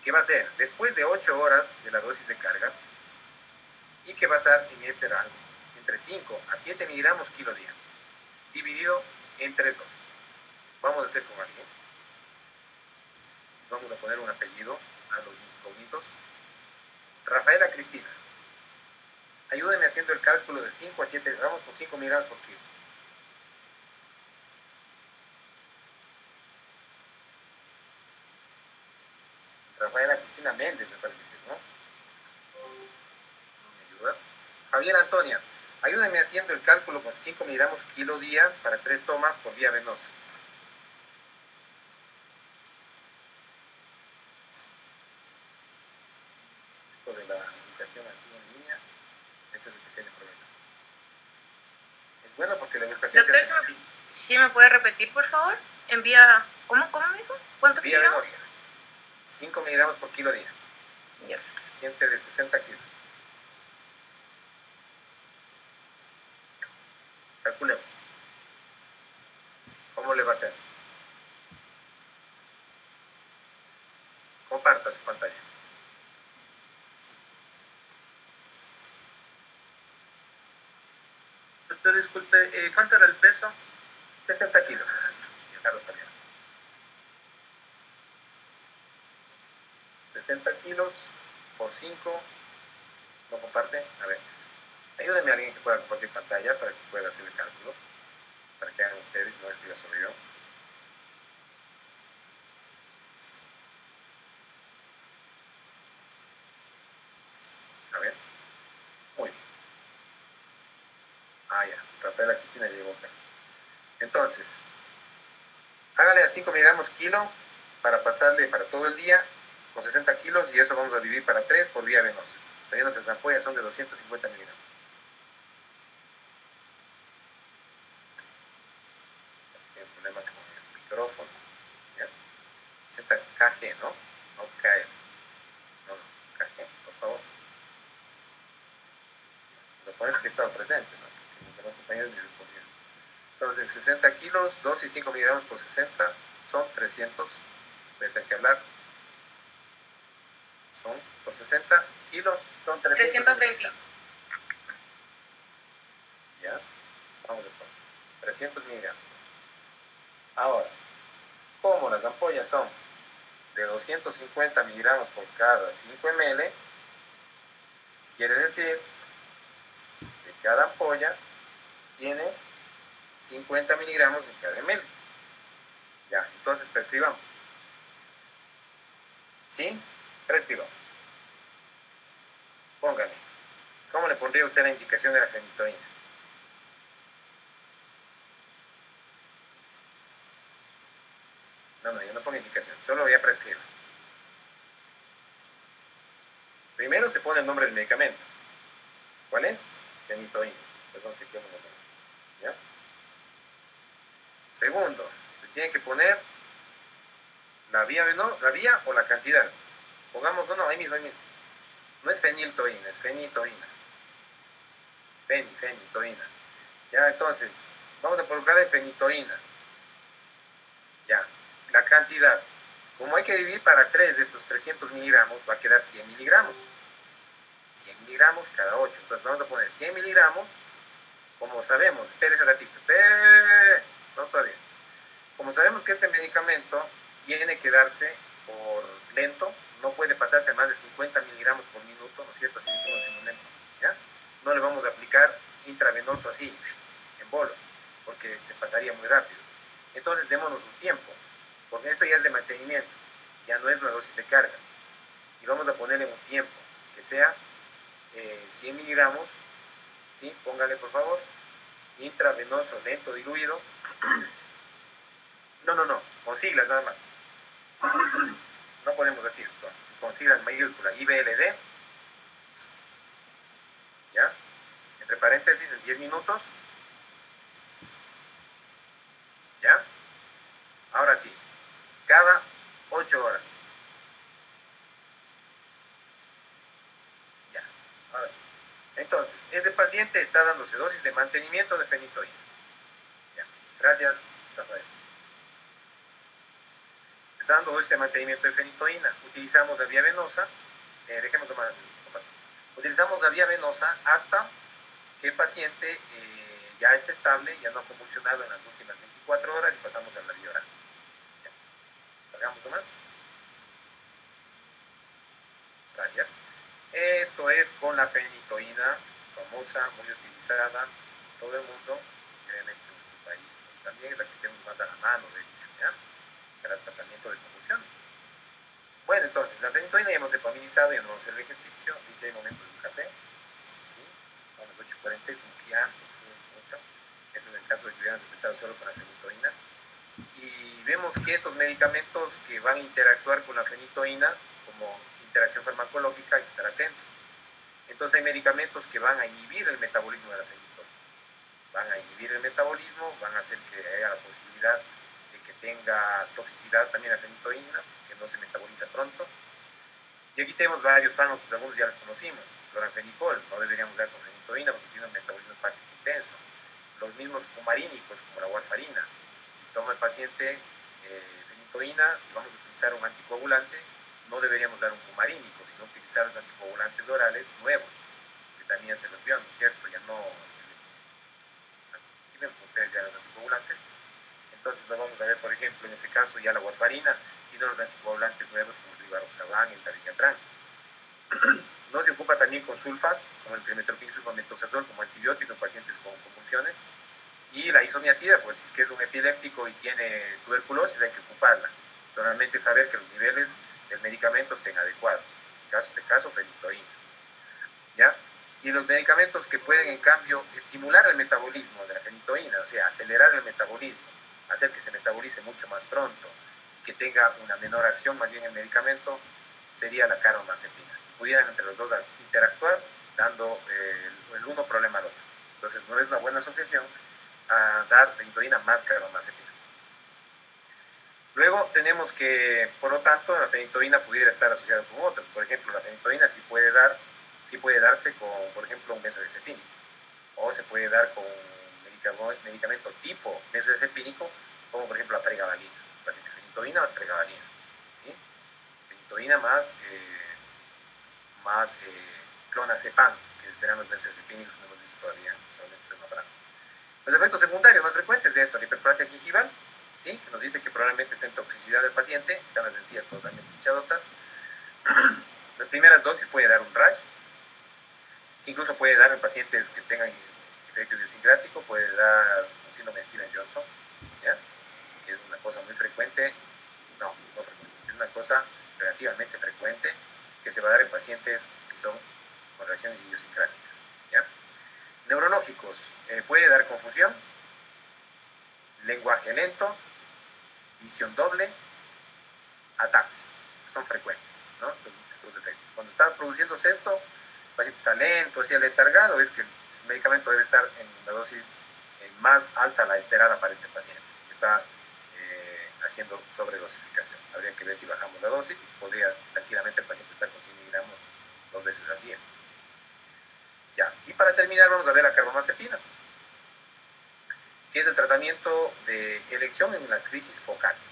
que va a ser después de 8 horas de la dosis de carga, y que va a estar en este rango, entre 5 a 7 miligramos kilo día, dividido en 3 dosis. Vamos a hacer con alguien. Vamos a poner un apellido a los incógnitos. Rafaela Cristina. Ayúdenme haciendo el cálculo de 5 a 7, vamos con 5 miligramos por kilo. Rafaela Cristina Méndez, me parece que es, ¿no? ¿Me ayuda? Javier Antonia, ayúdenme haciendo el cálculo con 5 miligramos kilo día para 3 tomas por vía venosa. Esto de la educación aquí en línea, ese es el pequeño problema. Es bueno porque la educación Doctor, se hace ¿sí me puede repetir, por favor? Envía, ¿cómo me dijo? ¿Cuánto vía miligramos? venosa. 5 miligramos por kilo día. Ya. Gente de 60 kilos. Calculemos. ¿Cómo le va a hacer? Comparta su pantalla. Doctor, disculpe, ¿cuánto era el peso? 60 kilos. Carlos Javier. 60 kilos por 5. ¿No comparte? A ver. Ayúdenme a alguien que pueda compartir pantalla para que pueda hacer el cálculo. Para que hagan ustedes, no escriba solo yo. A ver. Muy bien. Ah, ya. Rafaela Cristina llegó acá. Entonces, hágale a 5 miligramos kilo para pasarle para todo el día con 60 kilos y eso vamos a dividir para 3 por vía venosa. Sabiendo que las ampollas son de 250 miligramos. Tiene un problema con el micrófono. ¿Ya? 60 kg, ¿no? No KG. No, kg, por favor. Lo pones que he estado presente, ¿no? Porque los demás compañeros me respondieron. Entonces, 60 kilos, 2 y 5 miligramos por 60 son 300. Voy a tener que hablar. Son por 60 kilos, son 320. ¿Ya? Vamos después. 300 miligramos. Ahora, como las ampollas son de 250 miligramos por cada 5 ml, quiere decir que cada ampolla tiene 50 miligramos en cada ml. Ya, entonces prescribamos. ¿Sí? Prescribamos. Póngale. ¿Cómo le pondría usted la indicación de la fenitoína? No, yo no pongo indicación, solo voy a prescribir. Primero se pone el nombre del medicamento. ¿Cuál es? Fenitoína. Perdón, que quiero nombrar. ¿Ya? Segundo, se tiene que poner la vía o la cantidad. Pongamos, no, ahí mismo. No es feniltoína, es fenitoína. Fenitoína. Ya, entonces, vamos a colocarle fenitoína. Ya, la cantidad. Como hay que dividir para 3 de esos 300 miligramos, va a quedar 100 miligramos. 100 miligramos cada 8. Entonces vamos a poner 100 miligramos. Como sabemos, espérese un ratito. No todavía. Como sabemos que este medicamento tiene que darse por lento, no puede pasarse a más de 50 miligramos por minuto, ¿no es cierto? Así decimos en un momento, ¿ya? No le vamos a aplicar intravenoso así, en bolos, porque se pasaría muy rápido. Entonces démonos un tiempo, porque esto ya es de mantenimiento, ya no es una dosis de carga. Y vamos a ponerle un tiempo, que sea 100 miligramos, ¿sí? Póngale por favor, intravenoso lento diluido. No, con siglas nada más. No podemos decir, con siglas mayúsculas, IBLD, ¿ya? Entre paréntesis, en 10 minutos, ¿ya? Ahora sí, cada 8 horas. Ya, ahora. Entonces, ese paciente está dándose dosis de mantenimiento de fenitoína. Ya, gracias, Rafael. Está dando dosis de mantenimiento de fenitoína. Utilizamos la vía venosa, dejémoslo más. Utilizamos la vía venosa hasta que el paciente ya esté estable, ya no ha convulsionado en las últimas 24 horas y pasamos a la vía oral. Ya. Salgamos nomás. Gracias. Esto es con la fenitoína, con famosa, muy utilizada en todo el mundo, obviamente en nuestro país, pues también es la que tenemos más a la mano, de hecho, ¿ya? Para el tratamiento de convulsiones. Bueno, entonces, la fenitoína ya hemos depaminizado, ya no vamos a hacer el ejercicio, dice el momento del café, ¿sí? A las 8:46, como que ya, pues, mucho. Eso es el caso de que hubiéramos empezado solo con la fenitoína. Y vemos que estos medicamentos que van a interactuar con la fenitoína, como interacción farmacológica, hay que estar atentos. Entonces hay medicamentos que van a inhibir el metabolismo de la fenitoína. Van a inhibir el metabolismo, van a hacer que haya la posibilidad de que tenga toxicidad también la fenitoína, que no se metaboliza pronto. Y aquí tenemos varios fármacos, algunos ya los conocimos. Cloranfenicol, no deberíamos dar con fenitoína porque tiene un metabolismo hepático intenso. Los mismos fumarínicos, como la warfarina. Si toma el paciente fenitoína, si vamos a utilizar un anticoagulante, no deberíamos dar un fumarínico, sino utilizar los anticoagulantes orales nuevos, que también se los dio, ¿no es cierto? Ya no, si ven ustedes ya los anticoagulantes. Entonces lo vamos a ver, por ejemplo, en este caso ya la warfarina, sino los anticoagulantes nuevos como el rivaroxaban, el dabigatran. No se ocupa también con sulfas, como el trimetoprim sulfamethoxazol, como antibiótico en pacientes con convulsiones. Y la isoniazida, pues es que es un epiléptico y tiene tuberculosis, hay que ocuparla. Solamente saber que los niveles del medicamento estén adecuados. En este caso, fenitoína. ¿Ya? Y los medicamentos que pueden, en cambio, estimular el metabolismo de la fenitoína, o sea, acelerar el metabolismo, hacer que se metabolice mucho más pronto, que tenga una menor acción, más bien el medicamento, sería la carbamazepina. Pudieran entre los dos interactuar, dando el uno problema al otro. Entonces, no es una buena asociación a dar fenitoína más carbamazepina. Luego tenemos que, por lo tanto, la fenitoína pudiera estar asociada con otros. Por ejemplo, la fenitoína sí puede darse con, por ejemplo, un benzodiazepínico. O se puede dar con un medicamento tipo benzodiazepínico, como por ejemplo la pregabalina. Paciente fenitoína más pregabalina. ¿Sí? Fenitoína más clonazepam, que serán los benzodiazepínicos que no hemos visto todavía, solamente se nombrado. Los efectos secundarios más frecuentes de esto, la hiperplasia gingival, ¿sí? Que nos dice que probablemente está en toxicidad del paciente, están las encías totalmente hinchadotas. Las primeras dosis puede dar un rash, incluso puede dar en pacientes que tengan efecto idiosincrático, puede dar un síndrome de Stevens-Johnson, ¿ya? Que es una cosa muy frecuente, no frecuente, es una cosa relativamente frecuente que se va a dar en pacientes que son con reacciones idiosincráticas, ¿ya? Neurológicos, puede dar confusión, lenguaje lento, visión doble, ataxia, son frecuentes, ¿no? Estos efectos. Cuando está produciéndose esto, el paciente está lento, así aletargado, es que el medicamento debe estar en la dosis más alta, la esperada para este paciente. Está haciendo sobredosificación. Habría que ver si bajamos la dosis y podría tranquilamente el paciente estar con 100 miligramos 2 veces al día. Ya, y para terminar vamos a ver la carbamazepina, que es el tratamiento de elección en las crisis focales.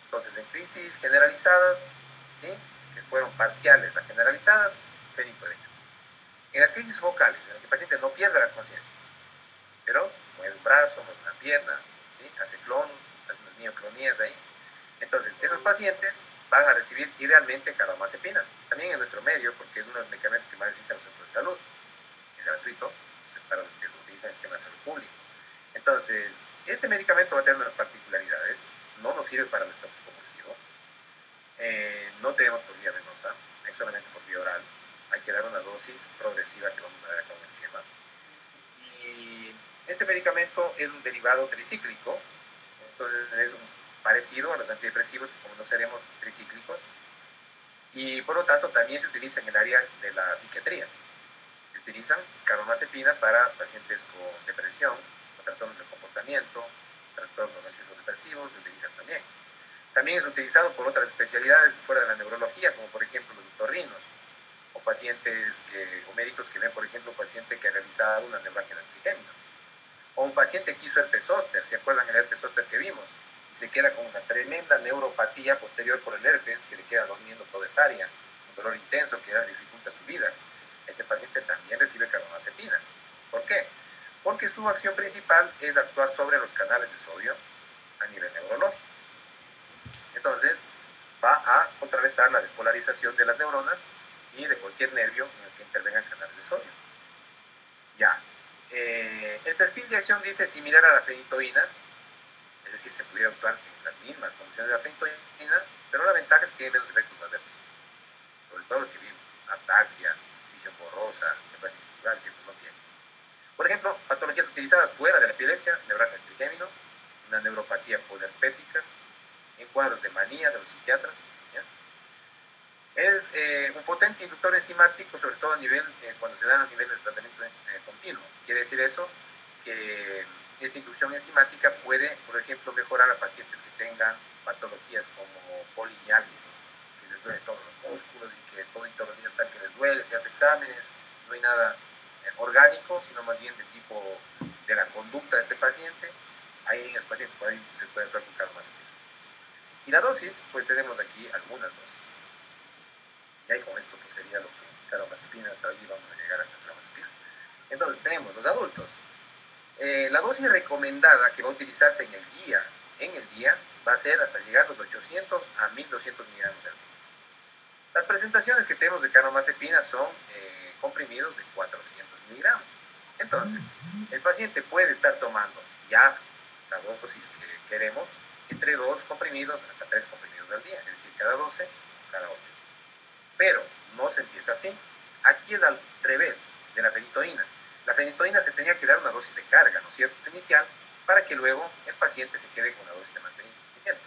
Entonces, en crisis generalizadas, ¿sí? Que fueron parciales a generalizadas, fenitoína. En las crisis focales, en las que el paciente no pierde la conciencia, pero mueve un brazo, mueve una pierna, ¿sí? Hace clonus, hace unas mioclonías ahí. Entonces, esos pacientes van a recibir idealmente carbamazepina, también en nuestro medio, porque es uno de los medicamentos que más necesitan los centros de salud. Es gratuito, es para los que lo utilizan en el sistema de salud público. Entonces, este medicamento va a tener unas particularidades, no nos sirve para el estado convulsivo, no tenemos por vía venosa, es solamente por vía oral, hay que dar una dosis progresiva que vamos a ver acá en un esquema. Y este medicamento es un derivado tricíclico, entonces es parecido a los antidepresivos, como no seremos tricíclicos, y por lo tanto también se utiliza en el área de la psiquiatría. Se utilizan carbamazepina para pacientes con depresión, trastornos del comportamiento, trastornos nocivo-depresivos, se utilizan también. También es utilizado por otras especialidades fuera de la neurología, como por ejemplo los otorrinos, o pacientes o médicos que ven, por ejemplo, un paciente que ha realizado una neuralgia del trigémino, o un paciente que hizo herpes zóster, ¿se acuerdan el herpes zóster que vimos? Y se queda con una tremenda neuropatía posterior por el herpes, que le queda durmiendo toda esa área, un dolor intenso que ya dificulta su vida. Ese paciente también recibe carbamazepina. ¿Por qué? Porque su acción principal es actuar sobre los canales de sodio a nivel neurológico. Entonces, va a contrarrestar la despolarización de las neuronas y de cualquier nervio en el que intervengan canales de sodio. Ya. El perfil de acción dice similar a la fenitoína, es decir, se pudiera actuar en las mismas condiciones de la fenitoína, pero la ventaja es que tiene menos efectos adversos. Sobre todo el que vive ataxia, visión borrosa, neoplasia epidural, que esto no tiene. Por ejemplo, patologías utilizadas fuera de la epilepsia, neuralgia del trigémino, una neuropatía poderpética, en cuadros de manía de los psiquiatras. ¿Ya? Es un potente inductor enzimático, sobre todo a nivel, cuando se dan a nivel de tratamiento continuo. Quiere decir eso que esta inducción enzimática puede, por ejemplo, mejorar a pacientes que tengan patologías como polinealgias, que les duele todos los músculos y que todo y todos los días están que les duele, se hace exámenes, no hay nada orgánico, sino más bien de tipo de la conducta de este paciente. Ahí en los pacientes por ahí se puede practicar más. Y la dosis, pues tenemos aquí algunas dosis. Y ahí con esto pues sería lo que carbamazepina, hasta allí vamos a llegar hasta carbamazepina. Entonces tenemos los adultos. La dosis recomendada que va a utilizarse en el día va a ser hasta llegar a los 800 a 1200 miligramos al día. Las presentaciones que tenemos de carbamazepina son comprimidos de 400 miligramos. Entonces, el paciente puede estar tomando ya la dosis que queremos entre 2 comprimidos hasta 3 comprimidos al día, es decir, cada 12, cada 8. Pero no se empieza así. Aquí es al revés de la fenitoína. La fenitoína se tenía que dar una dosis de carga, ¿no es cierto?, inicial, para que luego el paciente se quede con una dosis de mantenimiento.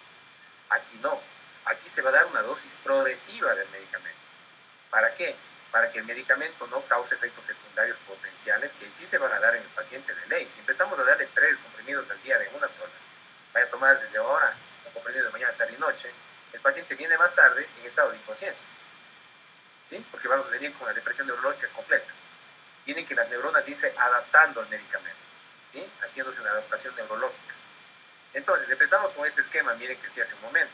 Aquí no. Aquí se va a dar una dosis progresiva del medicamento. ¿Para qué? Para que el medicamento no cause efectos secundarios potenciales que sí se van a dar en el paciente de ley. Si empezamos a darle 3 comprimidos al día de una sola, vaya a tomar desde ahora un comprimido de mañana, tarde y noche, el paciente viene más tarde en estado de inconsciencia. ¿Sí? Porque vamos a venir con la depresión neurológica completa. Tienen que las neuronas irse adaptando al medicamento, ¿sí? Haciéndose una adaptación neurológica. Entonces, empezamos con este esquema, miren que sí hace un momento.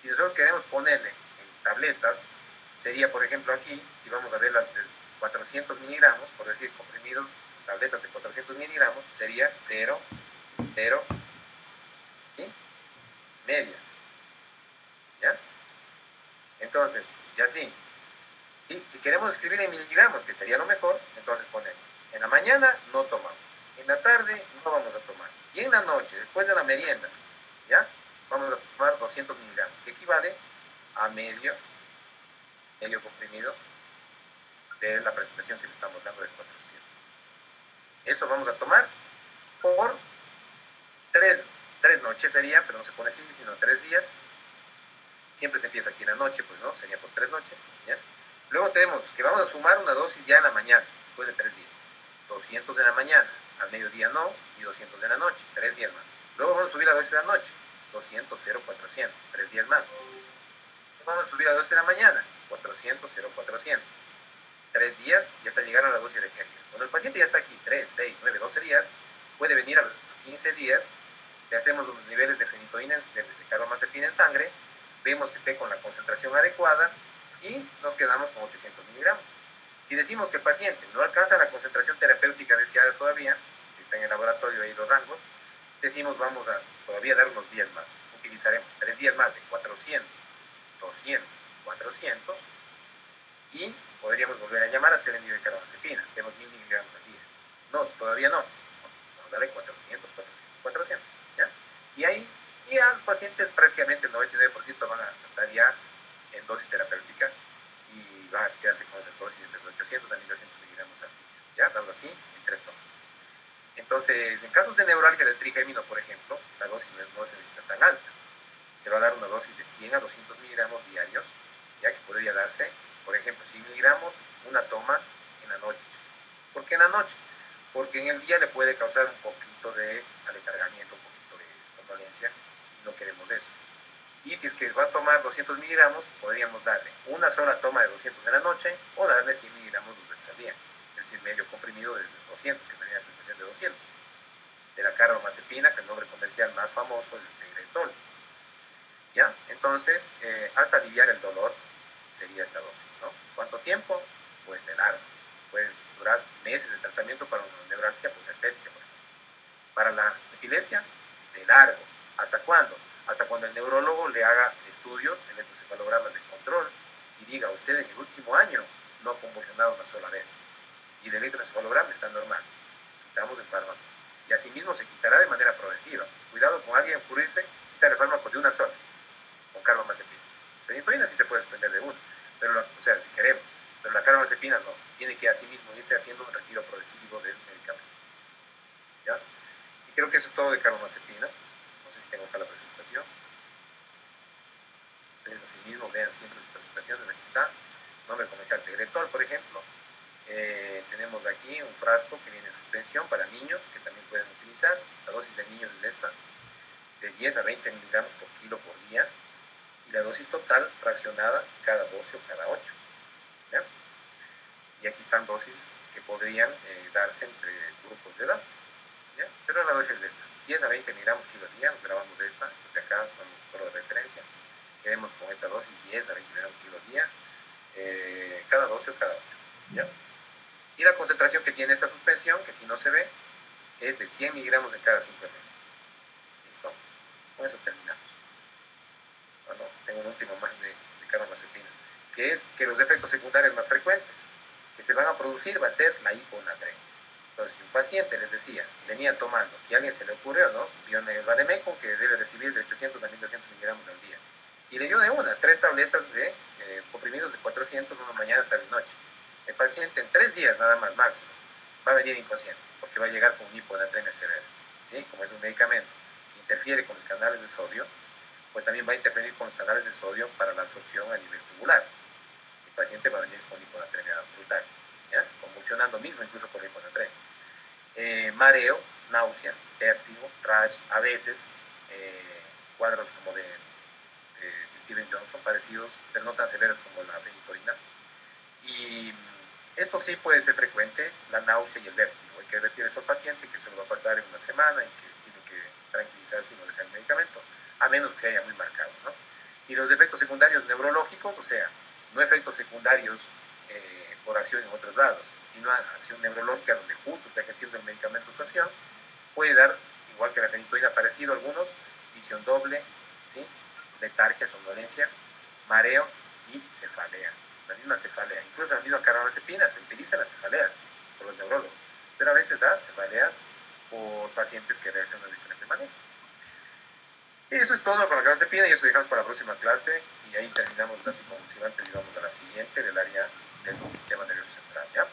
Si nosotros queremos ponerle en tabletas, sería, por ejemplo, aquí, si vamos a ver las de 400 miligramos, por decir, comprimidos, tabletas de 400 miligramos, sería 0, 0, ¿sí? Media, ¿ya? Entonces, ya sí. ¿Sí? Si queremos escribir en miligramos, que sería lo mejor, entonces ponemos, en la mañana no tomamos, en la tarde no vamos a tomar, y en la noche, después de la merienda, ¿ya? Vamos a tomar 200 miligramos, que equivale a medio comprimido de la presentación que le estamos dando de 400. Eso vamos a tomar por 3 noches sería, pero no se pone así, sino 3 días. Siempre se empieza aquí en la noche, pues no, sería por 3 noches, ¿ya? Luego tenemos que vamos a sumar una dosis ya en la mañana, después de 3 días. 200 en la mañana, al mediodía no, y 200 en la noche, 3 días más. Luego vamos a subir la dosis de la noche, 200, 0, 400, 3 días más. Vamos a subir la dosis de la mañana, 400, 0, 400. 3 días y hasta llegar a la dosis requerida. Cuando el paciente ya está aquí 3, 6, 9, 12 días, puede venir a los 15 días, le hacemos los niveles de fenitoína, de carbamazepina en sangre, vemos que esté con la concentración adecuada y nos quedamos con 800 miligramos. Si decimos que el paciente no alcanza la concentración terapéutica deseada todavía, está en el laboratorio ahí los rangos, decimos vamos a todavía dar unos días más. Utilizaremos 3 días más de 400, 200, 400 y podríamos volver a llamar a hacer el nivel de carbamazepina. Tenemos 1000 miligramos al día. No, todavía no. Vamos a darle 400, 400, 400. ¿Ya? Y ahí ya los pacientes prácticamente el 99% van a estar ya en dosis terapéutica y van a quedarse con esas dosis entre 800 a 1200 miligramos al día. ¿Ya? Damos así en 3 tomas. Entonces, en casos de neuralgia del trigémino, por ejemplo, la dosis no se necesita tan alta. Se va a dar una dosis de 100 a 200 miligramos diarios, ya que podría darse, por ejemplo, 100 miligramos, una toma en la noche. ¿Por qué en la noche? Porque en el día le puede causar un poquito de aletargamiento, un poquito de somnolencia, y no queremos eso. Y si es que va a tomar 200 miligramos, podríamos darle una sola toma de 200 en la noche o darle 100 miligramos 2 veces al día. Es decir, medio comprimido de 200, que tenía la prestación de 200. De la carbamazepina, que el nombre comercial más famoso es el Tegretol. ¿Ya? Entonces, hasta aliviar el dolor sería esta dosis, ¿no? ¿Cuánto tiempo? Pues de largo. Puede durar meses de tratamiento para una neuralgia poserpética, por ejemplo. Para la epilepsia, de largo. ¿Hasta cuándo? Hasta cuando el neurólogo le haga estudios, electroencefalogramas de control, y diga, usted en el último año no ha convulsionado una sola vez. y el electroencefalograma está normal. Quitamos el fármaco. Y asimismo se quitará de manera progresiva. Cuidado con alguien ocurrirse, quitar el fármaco de una sola, con carbamazepina. Fenitoína sí se puede suspender de uno, pero o sea, si queremos, pero la carbamazepina no. Tiene que asimismo irse haciendo un retiro progresivo del medicamento. ¿Ya? Y creo que eso es todo de carbamazepina. No sé si tengo acá la presentación. Ustedes asimismo vean siempre sus presentaciones. Aquí está. Nombre comercial Tegretol, por ejemplo. Tenemos aquí un frasco que viene en suspensión para niños que también pueden utilizar. La dosis de niños es esta, de 10 a 20 miligramos por kilo por día, y la dosis total fraccionada cada 12 o cada 8. ¿Ya? Y aquí están dosis que podrían darse entre grupos de edad. ¿Ya? Pero la dosis es esta, 10 a 20 miligramos kilo al día. Nos grabamos de esta, estos de acá son solo de referencia. Queremos con esta dosis 10 a 20 miligramos kilo al día, cada 12 o cada 8. ¿Ya? Y la concentración que tiene esta suspensión, que aquí no se ve, es de 100 miligramos de cada 5 ml. ¿Listo? Con eso terminamos. Bueno, tengo un último más de carbamazepina, que es que los efectos secundarios más frecuentes que se van a producir va a ser la hiponatremia. Entonces, si un paciente, les decía, venía tomando, que a alguien se le ocurrió, ¿no? Vio el vademécum que debe recibir de 800 a 1200 miligramos al día, y le dio de una, 3 tabletas de comprimidos de 400, una mañana, tarde y noche. El paciente en 3 días nada más máximo va a venir inconsciente, porque va a llegar con una hiponatremia severa. ¿Sí? Como es un medicamento que interfiere con los canales de sodio, pues también va a interferir con los canales de sodio para la absorción a nivel tubular. El paciente va a venir con hiponatremia brutal, ¿ya? Convulsionando mismo incluso por la hiponatremia. Mareo, náusea, vértigo, rash, a veces cuadros como de Steven Johnson parecidos, pero no tan severos como la fenitoína. Y esto sí puede ser frecuente, la náusea y el vértigo. Hay que advertir eso al paciente que se lo va a pasar en una semana y que tiene que tranquilizarse y no dejar el medicamento, a menos que se haya muy marcado, ¿no? Y los efectos secundarios neurológicos, o sea, no efectos secundarios por acción en otros lados, sino acción neurológica donde justo está ejerciendo el medicamento su acción, puede dar, igual que la fenitoína, parecido a algunos, visión doble, ¿sí? Letargia, somnolencia, mareo y cefalea. La misma cefalea, incluso la misma carbamazepina se utiliza en las cefaleas por los neurólogos, pero a veces da cefaleas por pacientes que reaccionan de diferente manera. Y eso es todo con la carbamazepina, y eso dejamos para la próxima clase, y ahí terminamos los anticonvulsivantes y vamos a la siguiente del área del sistema nervioso central, ¿ya?